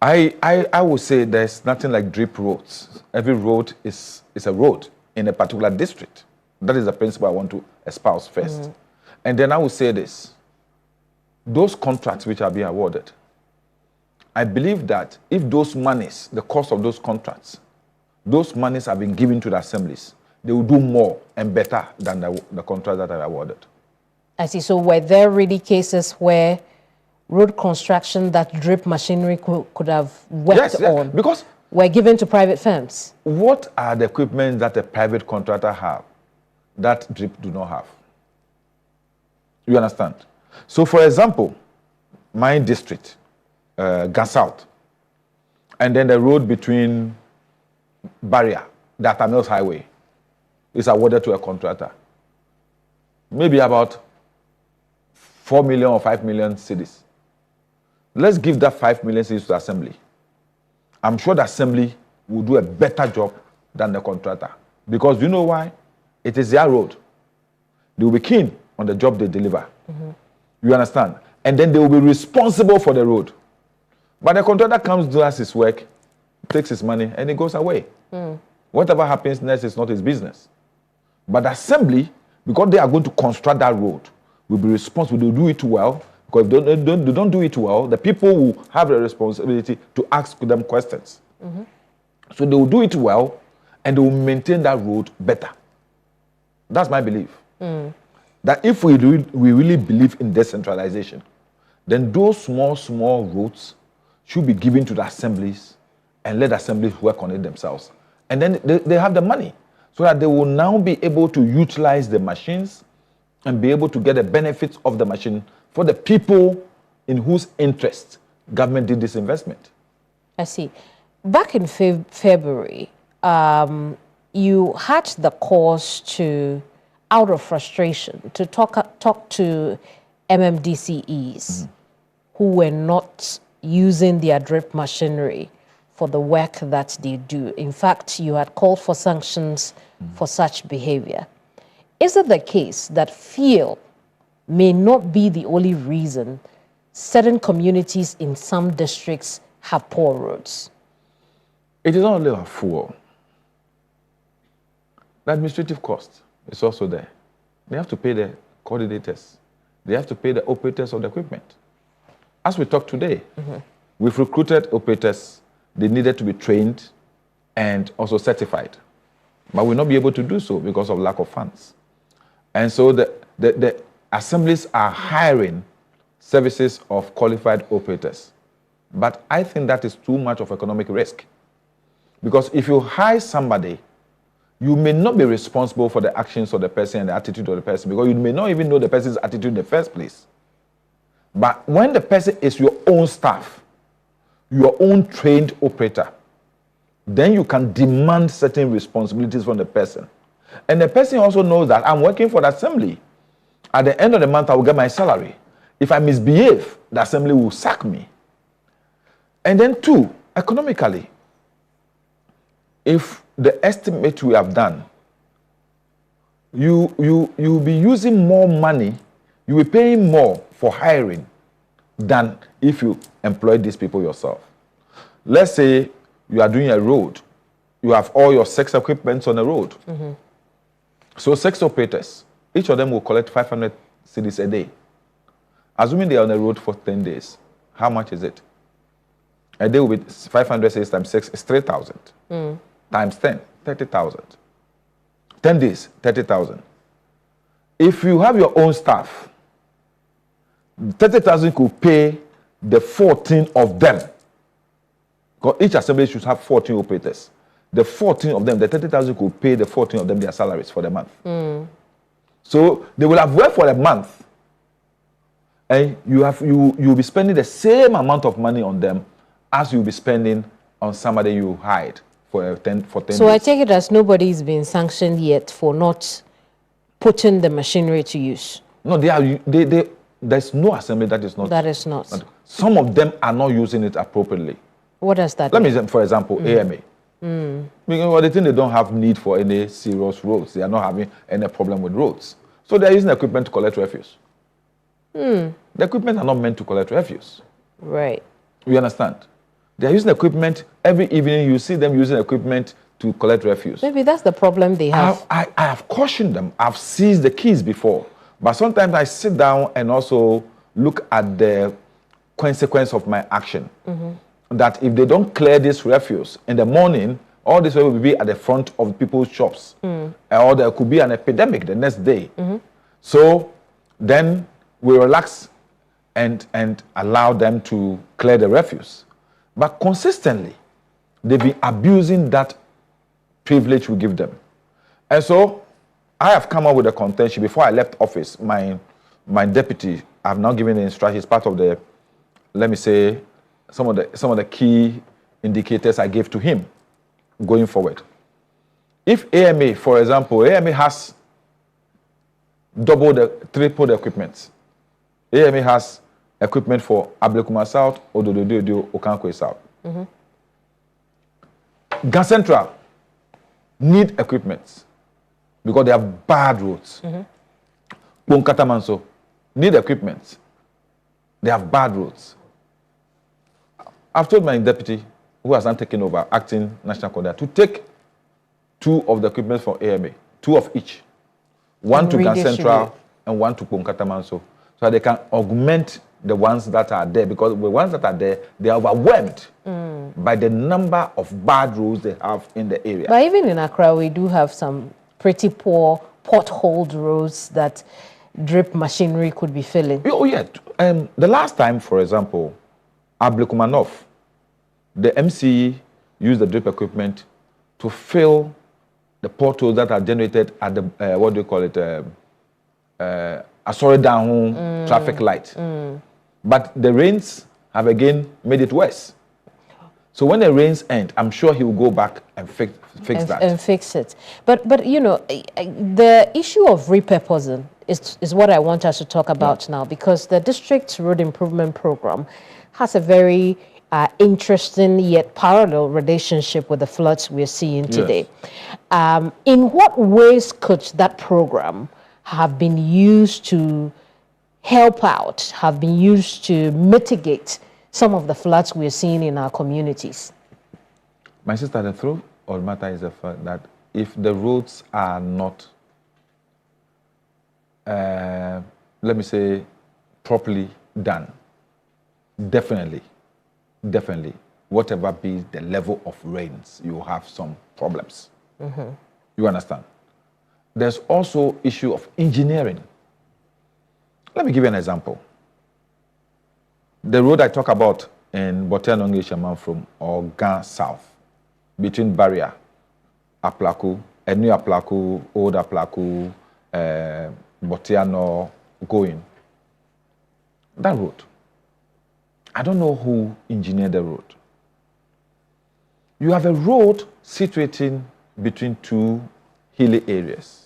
I would say there's nothing like DRIP roads. Every road is a road in a particular district. That is the principle I want to espouse first. And then I will say this. Those contracts which are being awarded, I believe that if those monies, the cost of those contracts, those monies have been given to the assemblies, they will do more and better than the contracts that are awarded. I see. So were there really cases where road construction that DRIP machinery could have worked on because were given to private firms? What are the equipment that a private contractor have that DRIP do not have? You understand? So, for example, my district, Gas South, and then the road between Barrier, the Tamils Highway, is awarded to a contractor. Maybe about 4 million or 5 million cedis. Let's give that 5 million cedis to the assembly. I'm sure the assembly will do a better job than the contractor. Because you know why? It is their road. They will be keen on the job they deliver. You understand? And then they will be responsible for the road. But the contractor comes, does his work, takes his money, and he goes away. Whatever happens next is not his business. But the assembly, because they are going to construct that road, will be responsible. They will do it well. Because if they don't do it well, the people will have the responsibility to ask them questions. So they will do it well, and they will maintain that road better. That's my belief. That if we really believe in decentralization, then those small roads should be given to the assemblies and let the assemblies work on it themselves. And then they have the money so that they will now be able to utilize the machines and be able to get the benefits of the machine for the people in whose interest government did this investment. I see. Back in February, you had the cause to, out of frustration, to talk to MMDCEs who were not using their DRIP machinery for the work that they do. In fact, you had called for sanctions for such behavior. Is it the case that fear may not be the only reason certain communities in some districts have poor roads? It is not only a fuel. The administrative cost is also there. They have to pay the coordinators. They have to pay the operators of the equipment. As we talk today, we've recruited operators. They needed to be trained and also certified. But we'll not be able to do so because of lack of funds. And so the assemblies are hiring services of qualified operators. But I think that is too much of economic risk. Because if you hire somebody, you may not be responsible for the actions of the person and the attitude of the person, because you may not even know the person's attitude in the first place. But when the person is your own staff, your own trained operator, then you can demand certain responsibilities from the person. And the person also knows that I'm working for the assembly. At the end of the month, I will get my salary. If I misbehave, the assembly will sack me. And then two, economically, if the estimate we have done, you'll be using more money, you'll be paying more for hiring than if you employ these people yourself. Let's say you are doing a road, you have all your 6 equipments on the road. So 6 operators, each of them will collect 500 cedis a day. Assuming they are on the road for 10 days, how much is it? A day will be 500 cedis times 6 is 3,000. Times 10, 30,000. 10 days, 30,000. If you have your own staff, 30,000 could pay the 14 of them. Because each assembly should have 14 operators. The 14 of them, the 30,000 could pay the 14 of them their salaries for the month. So they will have worked for a month, and you'll be spending the same amount of money on them as you'll be spending on somebody you hired for 10 days. So I take it as nobody's been sanctioned yet for not putting the machinery to use. No, there's no assembly that is not. That is not. Some of them are not using it appropriately. What does that Let mean? me say, for example, AMA. Because they think they don't have need for any serious roads. They are not having any problem with roads. So they're using equipment to collect refuse. The equipment are not meant to collect refuse. Right. You understand? They're using equipment. Every evening you see them using equipment to collect refuse. Maybe that's the problem they have. I have cautioned them. I've seized the keys before. But sometimes I sit down and also look at the consequence of my action. That if they don't clear this refuse in the morning, all this will be at the front of people's shops. Or there could be an epidemic the next day. So then we relax and allow them to clear the refuse. But consistently, they've been abusing that privilege we give them. And so I have come up with a contention. Before I left office, my deputy, I've now given the instructions, part of the, let me say, some of the key indicators I gave to him going forward. If AMA, for example, AMA has triple the equipment. AMA has equipment for Ablekuma South, Odododio, Okankwe South. Ghana Central need equipment because they have bad roads. Ponkatamanso need equipment. They have bad roads. I've told my deputy, who has now taken over, acting national coordinator, to take 2 of the equipment from AMA, 2 of each. One to Ghana Central and one to Ponkatamanso, so they can augment the ones that are there, because the ones that are there, they are overwhelmed by the number of bad roads they have in the area. But even in Accra, we do have some pretty poor potholed roads that drip machinery could be filling. Oh, yeah. The last time, for example, Ablekuma North, the MCE used the drip equipment to fill the potholes that are generated at the, what do you call it, Asore Down traffic light. But the rains have again made it worse. So when the rains end, I'm sure he will go back and fix that. And fix it. But you know, the issue of repurposing is what I want us to talk about now, because the district road improvement program has a very interesting yet parallel relationship with the floods we're seeing today. Yes. In what ways could that program have been used to help out have been used to mitigate some of the floods we're seeing in our communities? My sister, the truth of the matter is the fact that if the roads are not, let me say, properly done, definitely, whatever be the level of rains, you have some problems. You understand? There's also issue of engineering. Let me give you an example. The road I talk about in Botenonge Shaman from Ogan South, between Barrier, Aplaku, New Aplaku, Old Aplaku, Botiano, going. That road. I don't know who engineered the road. You have a road situating between two hilly areas.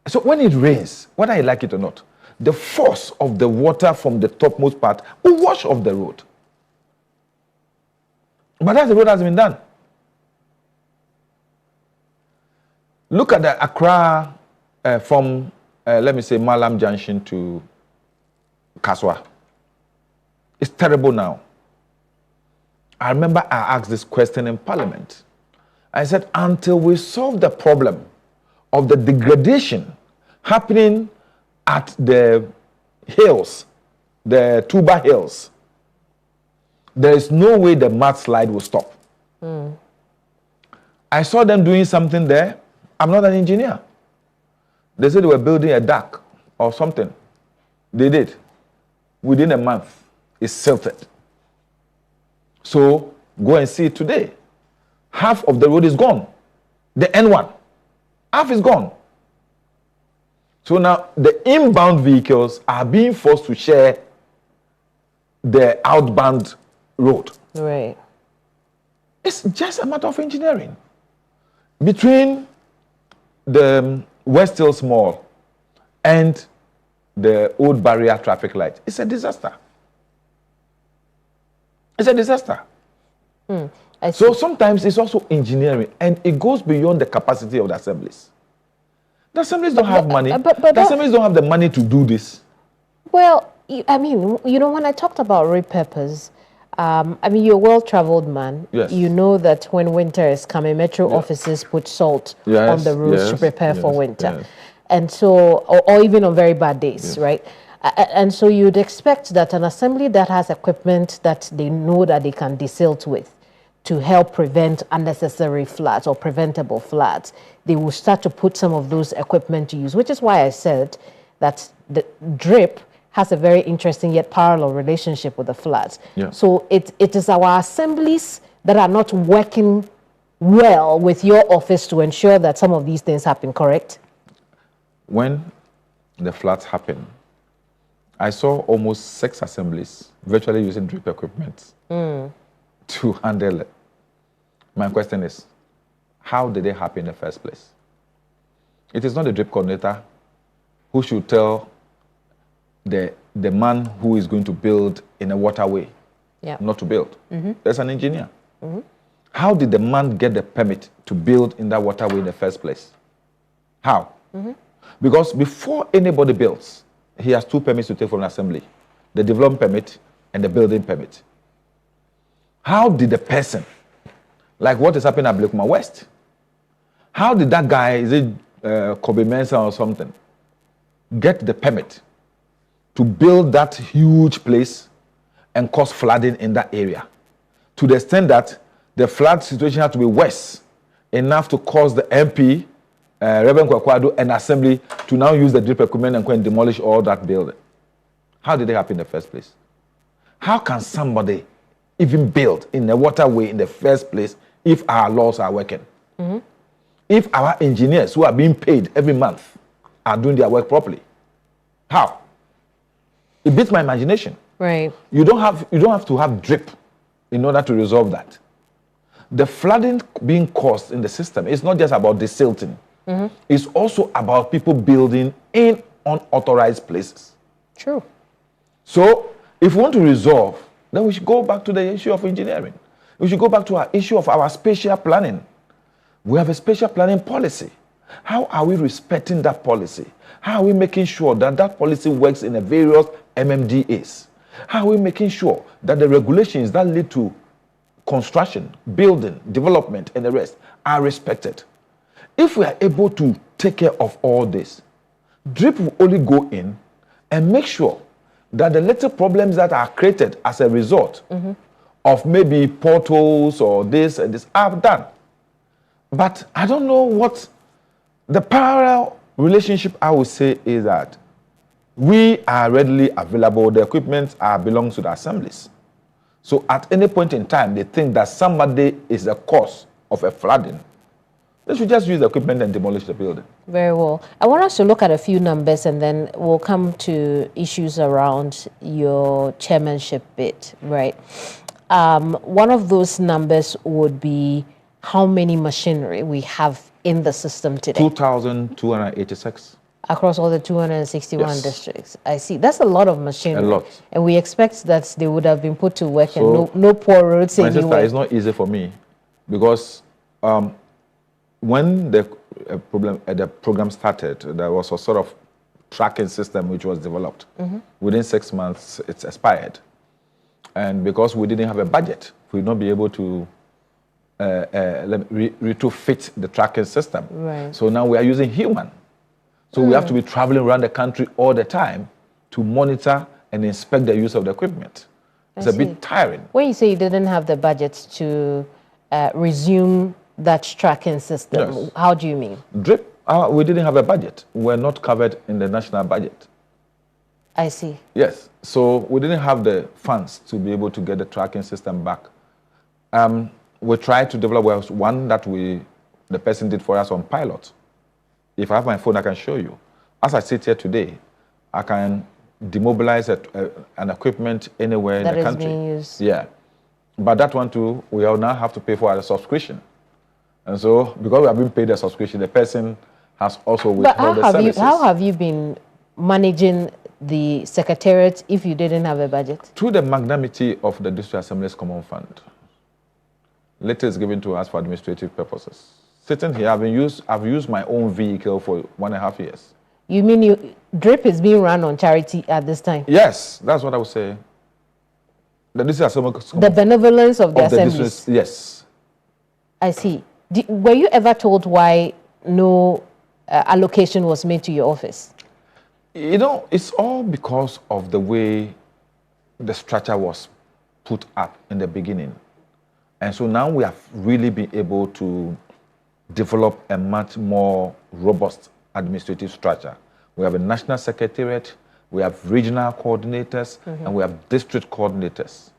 So when it rains, whether you like it or not, the force of the water from the topmost part will wash off the road. But that the road has been done. Look at the Accra from, let me say, Malam Junction to Kaswa. It's terrible now. I remember I asked this question in Parliament. I said, until we solve the problem of the degradation happening at the hills, the Tuba Hills, there is no way the mudslide will stop. I saw them doing something there. I'm not an engineer. They said they were building a dock or something. They did. Within a month, it's silted. So go and see it today. Half of the road is gone. The N1, half is gone. So now the inbound vehicles are being forced to share the outbound road. Right. It's just a matter of engineering. Between the West Hills Mall and the old Barrier traffic light, it's a disaster. It's a disaster. So sometimes it's also engineering, and it goes beyond the capacity of the assemblies. The assemblies don't have money. The assemblies don't have the money to do this. Well, I mean, you know, when I talked about repurpose, I mean, you're a well-traveled man. Yes. You know that when winter is coming, metro offices put salt on the roads to prepare for winter. And so, or even on very bad days, right? And so you'd expect that an assembly that has equipment that they know that they can desilt with to help prevent unnecessary floods or preventable floods, they will start to put some of those equipment to use, which is why I said that the drip has a very interesting yet parallel relationship with the floods. So it is our assemblies that are not working well with your office to ensure that some of these things happen, correct? When the floods happen, I saw almost 6 assemblies virtually using drip equipment to handle it. My question is, how did they happen in the first place? It is not the drip coordinator who should tell the man who is going to build in a waterway not to build. There's an engineer. How did the man get the permit to build in that waterway in the first place? How? Because before anybody builds, he has 2 permits to take from an assembly, the development permit and the building permit. How did the person, like what is happening at Blakuma West, how did that guy, is it Kobe Mensah or something, get the permit to build that huge place and cause flooding in that area, to the extent that the flood situation had to be worse enough to cause the MP, Reverend Kwakwadu, and Assembly to now use the drip equipment and go and demolish all that building? How did it happen in the first place? How can somebody even build in a waterway in the first place if our laws are working? If our engineers who are being paid every month are doing their work properly? How? It beats my imagination. Right. You don't have to have drip in order to resolve that. The flooding being caused in the system is not just about desilting. It's also about people building in unauthorized places. True. So if we want to resolve, then we should go back to the issue of engineering. We should go back to our issue of our spatial planning. We have a spatial planning policy. How are we respecting that policy? How are we making sure that that policy works in the various MMDAs? How are we making sure that the regulations that lead to construction, building, development, and the rest are respected? If we are able to take care of all this, DRIP will only go in and make sure that the little problems that are created as a result of maybe portals or this and this are done. But I don't know what the parallel relationship I would say is that we are readily available. The equipment belongs to the assemblies. So at any point in time, they think that somebody is the cause of a flooding. They should just use the equipment and demolish the building. Very well. I want us to look at a few numbers and then we'll come to issues around your chairmanship bid, right? One of those numbers would be how many machinery we have in the system today. 2,286. Across all the 261 Yes. districts. I see. That's a lot of machinery. A lot. And we expect that they would have been put to work So, and no poor roads My sister, anywhere. it's not easy for me because when the program started, there was a sort of tracking system which was developed. Within 6 months, it's expired. And because we didn't have a budget, we would not be able to retrofit the tracking system. Right. So now we are using human. So we have to be traveling around the country all the time to monitor and inspect the use of the equipment. It's I a see. bit tiring. When you say you didn't have the budget to resume that tracking system, Yes. how do you mean? DRIP, we didn't have a budget. We're not covered in the national budget. I see. Yes, so we didn't have the funds to be able to get the tracking system back. We tried to develop one that the person did for us on pilot. If I have my phone, I can show you. As I sit here today, I can demobilize an equipment anywhere That in the is country. being used. Yeah, but that one too, we all now have to pay for a subscription. And so, because we have been paid a subscription, the person has also But withheld the services. how have you been managing the secretariat if you didn't have a budget? Through the magnanimity of the District Assembly's Common Fund. Letters given to us for administrative purposes. Sitting here, I've used my own vehicle for 1.5 years. You mean DRIP is being run on charity at this time? Yes, that's what I would say. The District Assembly's The benevolence of the assemblies. district, yes. I see. Were you ever told why no allocation was made to your office? You know, it's all because of the way the structure was put up in the beginning. And so now we have really been able to develop a much more robust administrative structure. We have a national secretariat, we have regional coordinators, and we have district coordinators.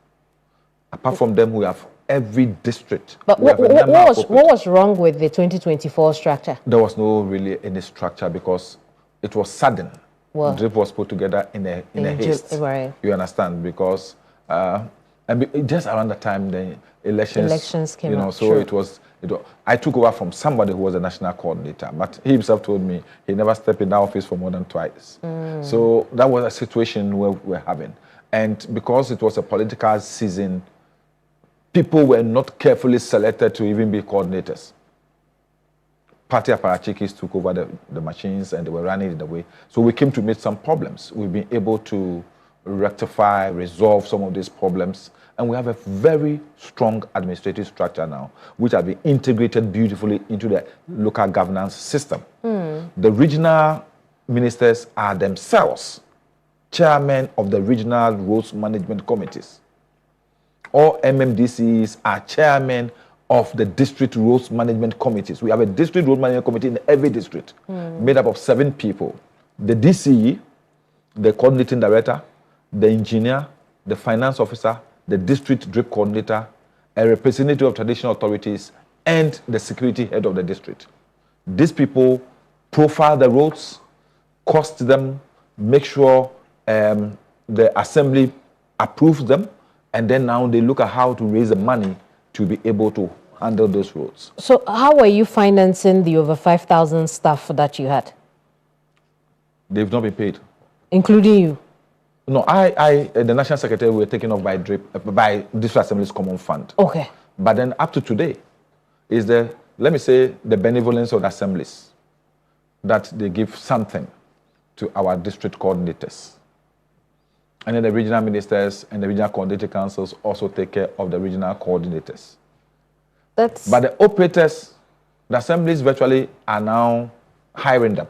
Apart from them, we have every district. But We have a what number of was wrong with the 2024 structure? There was no really any structure because it was sudden. Well, DRIP was put together in a haste. Right. You understand? Because just around the time the elections came you know, up, so true. it was. I took over from somebody who was a national coordinator, but he himself told me he never stepped in that office for more than twice. So that was a situation where we're having. And because it was a political season, people were not carefully selected to even be coordinators. Party apparatchiks took over the machines and they were running it the way. So we came to meet some problems. We've been able to rectify, resolve some of these problems. And we have a very strong administrative structure now, which has been integrated beautifully into the local governance system. The regional ministers are themselves chairmen of the regional roads management committees. All MMDCs are chairmen of the district roads management committees. We have a district road management committee in every district, made up of 7 people. The DCE, the coordinating director, the engineer, the finance officer, the district DRIP coordinator, a representative of traditional authorities, and the security head of the district. These people profile the roads, cost them, make sure the assembly approves them, and then now they look at how to raise the money to be able to handle those roads. So how were you financing the over 5,000 staff that you had? They've not been paid. Including you? No, the National Secretary, were taken off by DRIP, by District Assembly's Common Fund. Okay. But then up to today is let me say, the benevolence of the assemblies. that they give something to our district coordinators. And then the regional ministers and the regional coordinating councils also take care of the regional coordinators. But the operators, the assemblies virtually are now hiring them.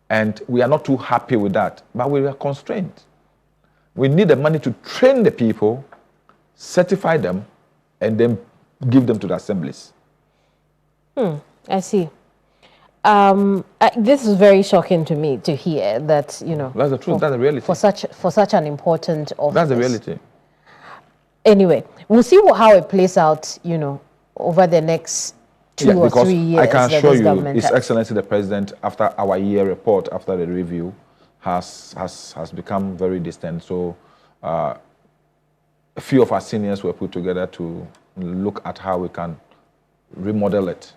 And we are not too happy with that, but we are constrained. We need the money to train the people, certify them, and then give them to the assemblies. I see. This is very shocking to me to hear that, you know. That's the truth. That's the reality. For such an important office. That's the reality. Anyway, we'll see how it plays out, you know, over the next 2 or 3 years. I can assure you, His Excellency the President, after our year report, after the review, has become very distant. So a few of our seniors were put together to look at how we can remodel it.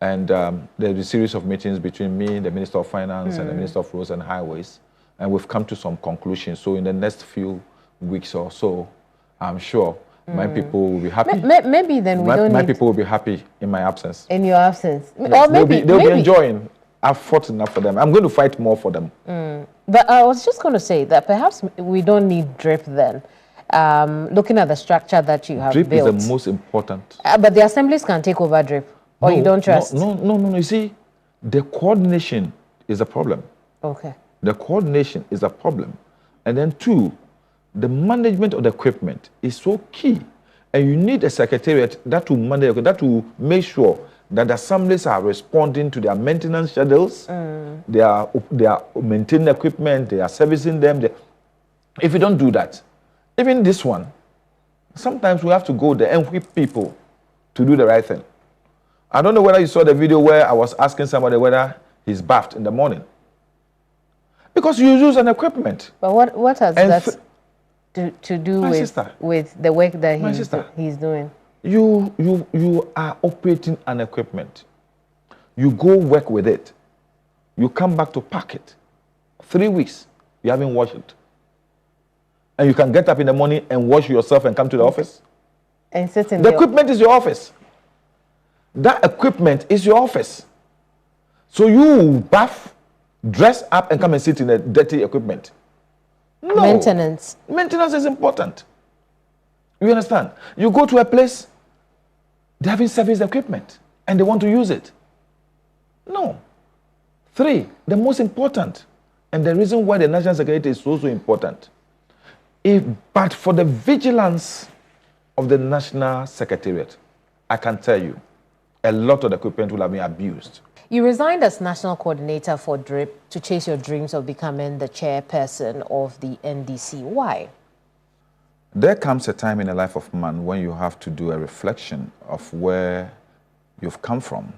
And there's a series of meetings between me, the Minister of Finance, and the Minister of Roads and Highways, and we've come to some conclusions. So in the next few weeks or so, I'm sure my people will be happy. Maybe then my people will be happy in my absence. In your absence. Yes, Or maybe they'll be enjoying. I've fought enough for them. I'm going to fight more for them. But I was just going to say that perhaps we don't need DRIP then. Looking at the structure that you have DRIP built. is the most important. But the assemblies can take over DRIP. Or you don't trust? No. You see, the coordination is a problem. Okay. The coordination is a problem. And then 2, the management of the equipment is so key. And you need a secretariat that will manage, that will make sure that the assemblies are responding to their maintenance schedules. They are maintaining equipment, they are servicing them. If you don't do that, even this one, sometimes we have to go there and whip people to do the right thing. I don't know whether you saw the video where I was asking somebody whether he's bathed in the morning. Because you use an equipment. But what has that to do with the work that he's doing? You are operating an equipment. You go work with it. You come back to pack it. 3 weeks, you haven't washed it. And you can get up in the morning and wash yourself and come to the office. And sit in the equipment is your office. That equipment is your office. So you bath, dress up, and come and sit in the dirty equipment. No. Maintenance. Maintenance is important. You understand? You go to a place, they haven't serviced the equipment, and they want to use it. No. 3, the most important, and the reason why the National Secretary is so important, but for the vigilance of the National Secretariat, I can tell you, a lot of the equipment will have been abused. You resigned as national coordinator for DRIP to chase your dreams of becoming the chairperson of the NDC. Why? There comes a time in the life of man when you have to do a reflection of where you've come from.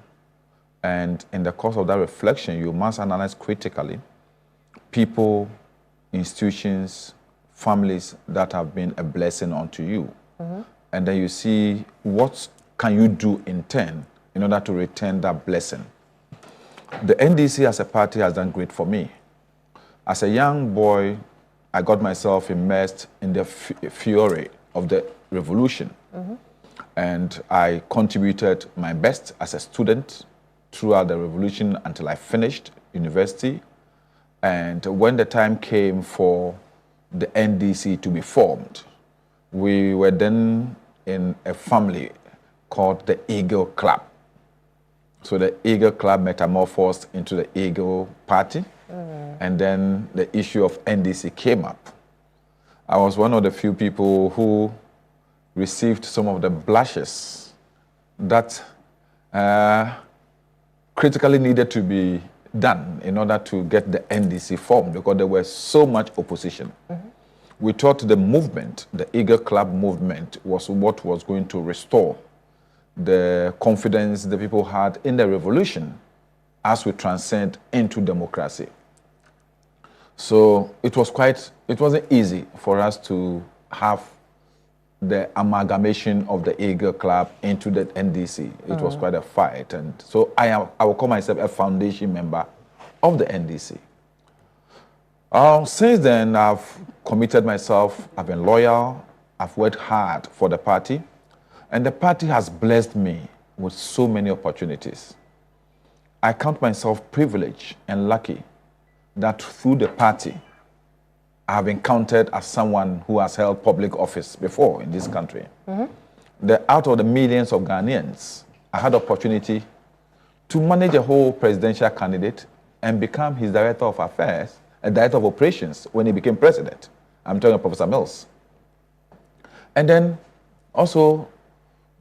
And in the course of that reflection, you must analyze critically people, institutions, families that have been a blessing unto you. And then you see what can you do in turn in order to return that blessing. The NDC as a party has done great for me. As a young boy, I got myself immersed in the fury of the revolution. And I contributed my best as a student throughout the revolution until I finished university. And when the time came for the NDC to be formed, we were then in a family called the Eagle Club. So the Eagle Club metamorphosed into the Eagle Party, and then the issue of NDC came up. I was one of the few people who received some of the blushes that critically needed to be done in order to get the NDC formed, because there was so much opposition. We thought the movement, the Eagle Club movement, was what was going to restore the confidence the people had in the revolution as we transcend into democracy. So it wasn't easy for us to have the amalgamation of the Eagle Club into the NDC. It was quite a fight. And so I will call myself a foundation member of the NDC. Since then, I've committed myself, I've been loyal, I've worked hard for the party, and the party has blessed me with so many opportunities. I count myself privileged and lucky that through the party, I have encountered as someone who has held public office before in this country. Out of the millions of Ghanaians, I had the opportunity to manage a whole presidential candidate and become his director of affairs, a director of operations when he became president. I'm talking of Professor Mills. And then also,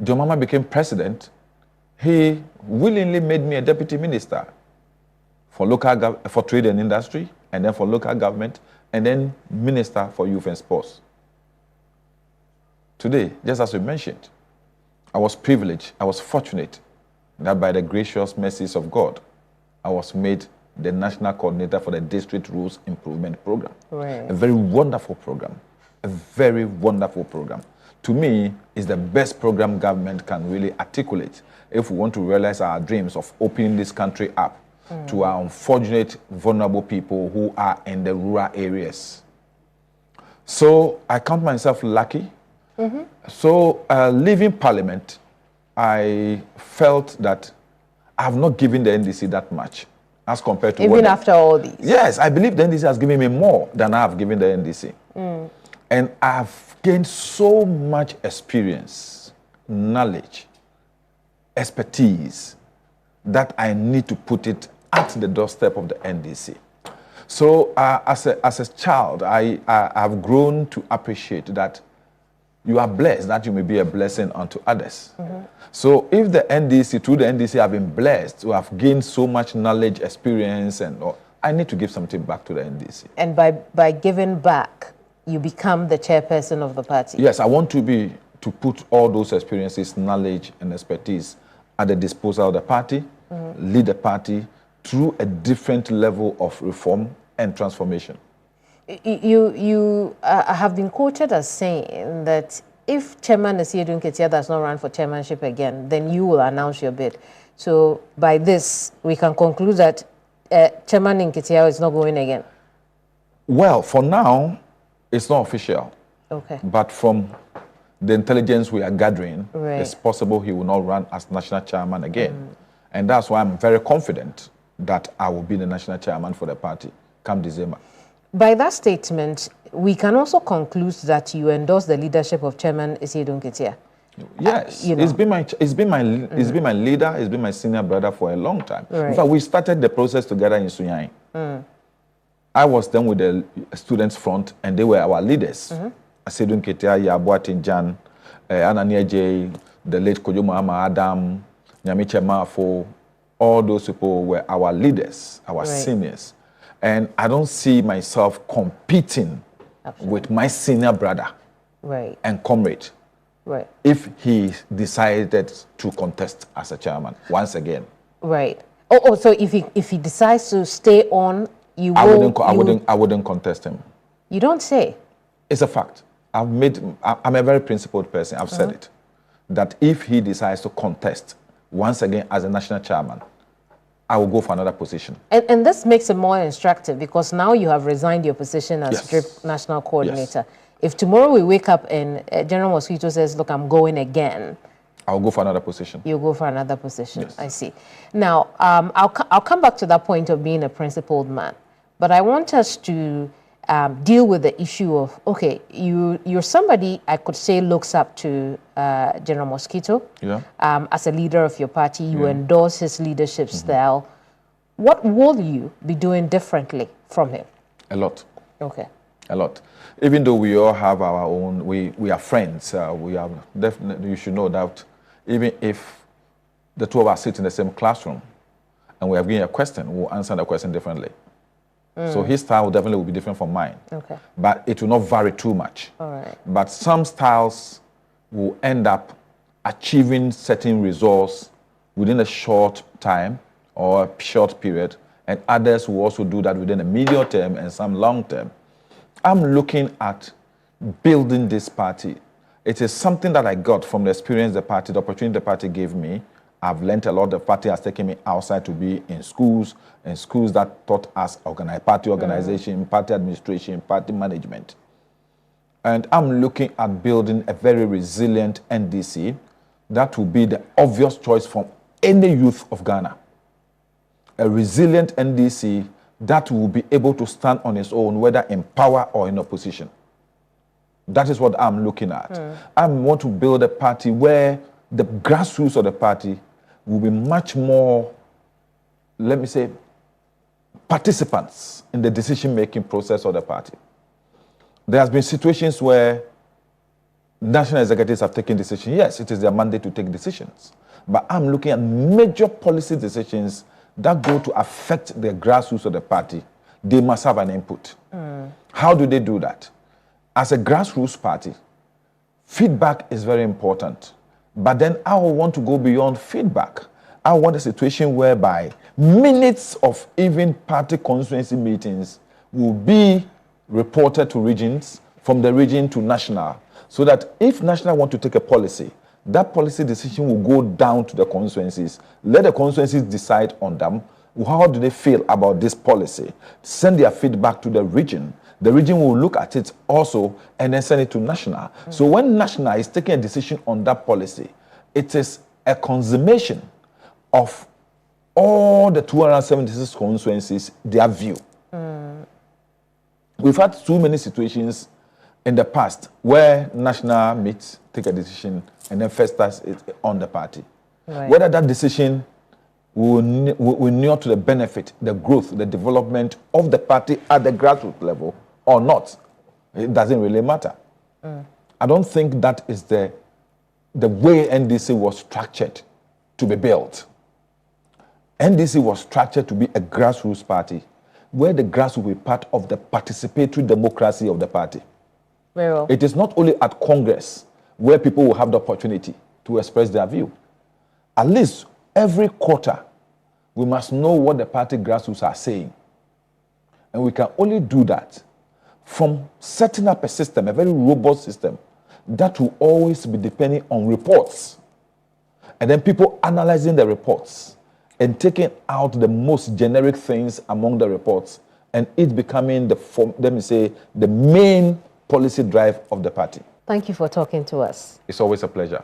John Mahama became president. He willingly made me a deputy minister for trade and industry, and then for local government, and then minister for youth and sports. Today, just as we mentioned, I was privileged, I was fortunate that by the gracious mercies of God, I was made the national coordinator for the District Rules Improvement Program. Right. A very wonderful program, a very wonderful program. To me, it's the best program government can really articulate if we want to realize our dreams of opening this country up to our unfortunate, vulnerable people who are in the rural areas. So I count myself lucky. So leaving Parliament, I felt that I have not given the NDC that much as compared to even after all these. Yes, I believe the NDC has given me more than I have given the NDC. And I have gained so much experience, knowledge, expertise, that I need to put it at the doorstep of the NDC. So as a child, I have grown to appreciate that you are blessed, that you may be a blessing unto others. So if the NDC, through the NDC, have been blessed to have gained so much knowledge, experience, and all, I need to give something back to the NDC. And by giving back, you become the chairperson of the party. Yes, I want to put all those experiences, knowledge, and expertise at the disposal of the party, lead the party through a different level of reform and transformation. You have been quoted as saying that if Chairman Asiedu Nketia does not run for chairmanship again, then you will announce your bid. So by this, we can conclude that Chairman Nketia is not going again. Well, for now, it's not official. Okay. But from the intelligence we are gathering, Right. it's possible he will not run as national chairman again. And that's why I'm very confident that I will be the national chairman for the party come December. By that statement, we can also conclude that you endorse the leadership of Chairman Asiedu Nketia. Yes, you know. he's been my leader, he's been my senior brother for a long time. Right. In fact, we started the process together in Sunyani. I was then with the Students' Front, and they were our leaders. Asiedu Nketia, Yabuatin Jan, Anania J, the late Kojo Mahama Adam, Nyamiche Mafo, all those people were our leaders, our seniors. And I don't see myself competing with my senior brother and comrade if he decided to contest as a chairman once again. Right. Oh, so if he decides to stay on, I wouldn't contest him. You don't say. It's a fact. I'm a very principled person. I've said it. That if he decides to contest once again as a national chairman, I will go for another position. And this makes it more instructive because now you have resigned your position as DRIP national coordinator. If tomorrow we wake up and General Mosquito says, look, I'm going again, I'll go for another position. You'll go for another position. Yes. I see. Now, I'll come back to that point of being a principled man. But I want us to deal with the issue of, okay, you're somebody I could say looks up to General Mosquito. Yeah. As a leader of your party, you endorse his leadership style. What will you be doing differently from him? A lot. Okay. A lot. Even though we all have our own, we are friends. We are definitely, you should know that even if the two of us sit in the same classroom and we are given a question, we'll answer the question differently. So his style definitely will be different from mine. Okay. But it will not vary too much. All right. But some styles will end up achieving certain results within a short time or a short period, and others will also do that within a medium term and some long term. I'm looking at building this party. It is something that I got from the experience the opportunity the party gave me. I've learned a lot. The party has taken me outside to be in schools that taught us party organization, party administration, party management. And I'm looking at building a very resilient NDC that will be the obvious choice from any youth of Ghana. a resilient NDC that will be able to stand on its own, whether in power or in opposition. That is what I'm looking at. I want to build a party where the grassroots of the party will be much more, let me say, participants in the decision-making process of the party. There has been situations where national executives have taken decisions. Yes, it is their mandate to take decisions. But I'm looking at major policy decisions that go to affect the grassroots of the party. They must have an input. How do they do that? As a grassroots party, feedback is very important. But then I want to go beyond feedback. I want a situation whereby minutes of even party constituency meetings will be reported to regions, from the region to national, so that if national want to take a policy, that policy decision will go down to the constituencies. Let the constituencies decide on them. How do they feel about this policy? Send their feedback to the region. The region will look at it also and then send it to national. So when national is taking a decision on that policy, it is a consummation of all the 276 constituencies, their view. We've had too many situations in the past where national meets, take a decision, and then festers it on the party. Right. Whether that decision will near to the benefit, the growth, the development of the party at the grassroots level or not, it doesn't really matter. I don't think that is the way NDC was structured to be built. NDC was structured to be a grassroots party, where the grassroots will be part of the participatory democracy of the party. Very well. It is not only at Congress where people will have the opportunity to express their view. At least every quarter, we must know what the party grassroots are saying. And we can only do that from setting up a system, a very robust system, that will always be depending on reports. And then people analyzing the reports and taking out the most generic things among the reports, and it becoming the main policy drive of the party. Thank you for talking to us. It's always a pleasure.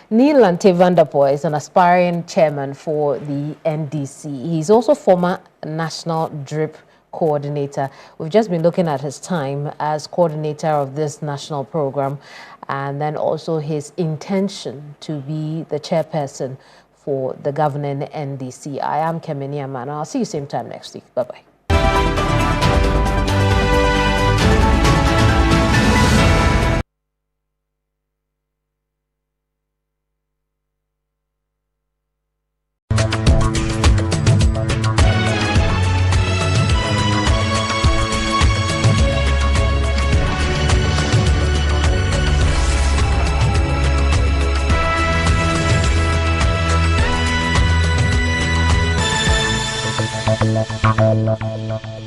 Neil Lante Vanderpoel is an aspiring chairman for the NDC. He's also former national DRIP coordinator. We've just been looking at his time as coordinator of this national program, and then also his intention to be the chairperson for the governing NDC. I am Kemini Amana. I'll see you same time next week. Bye-bye. La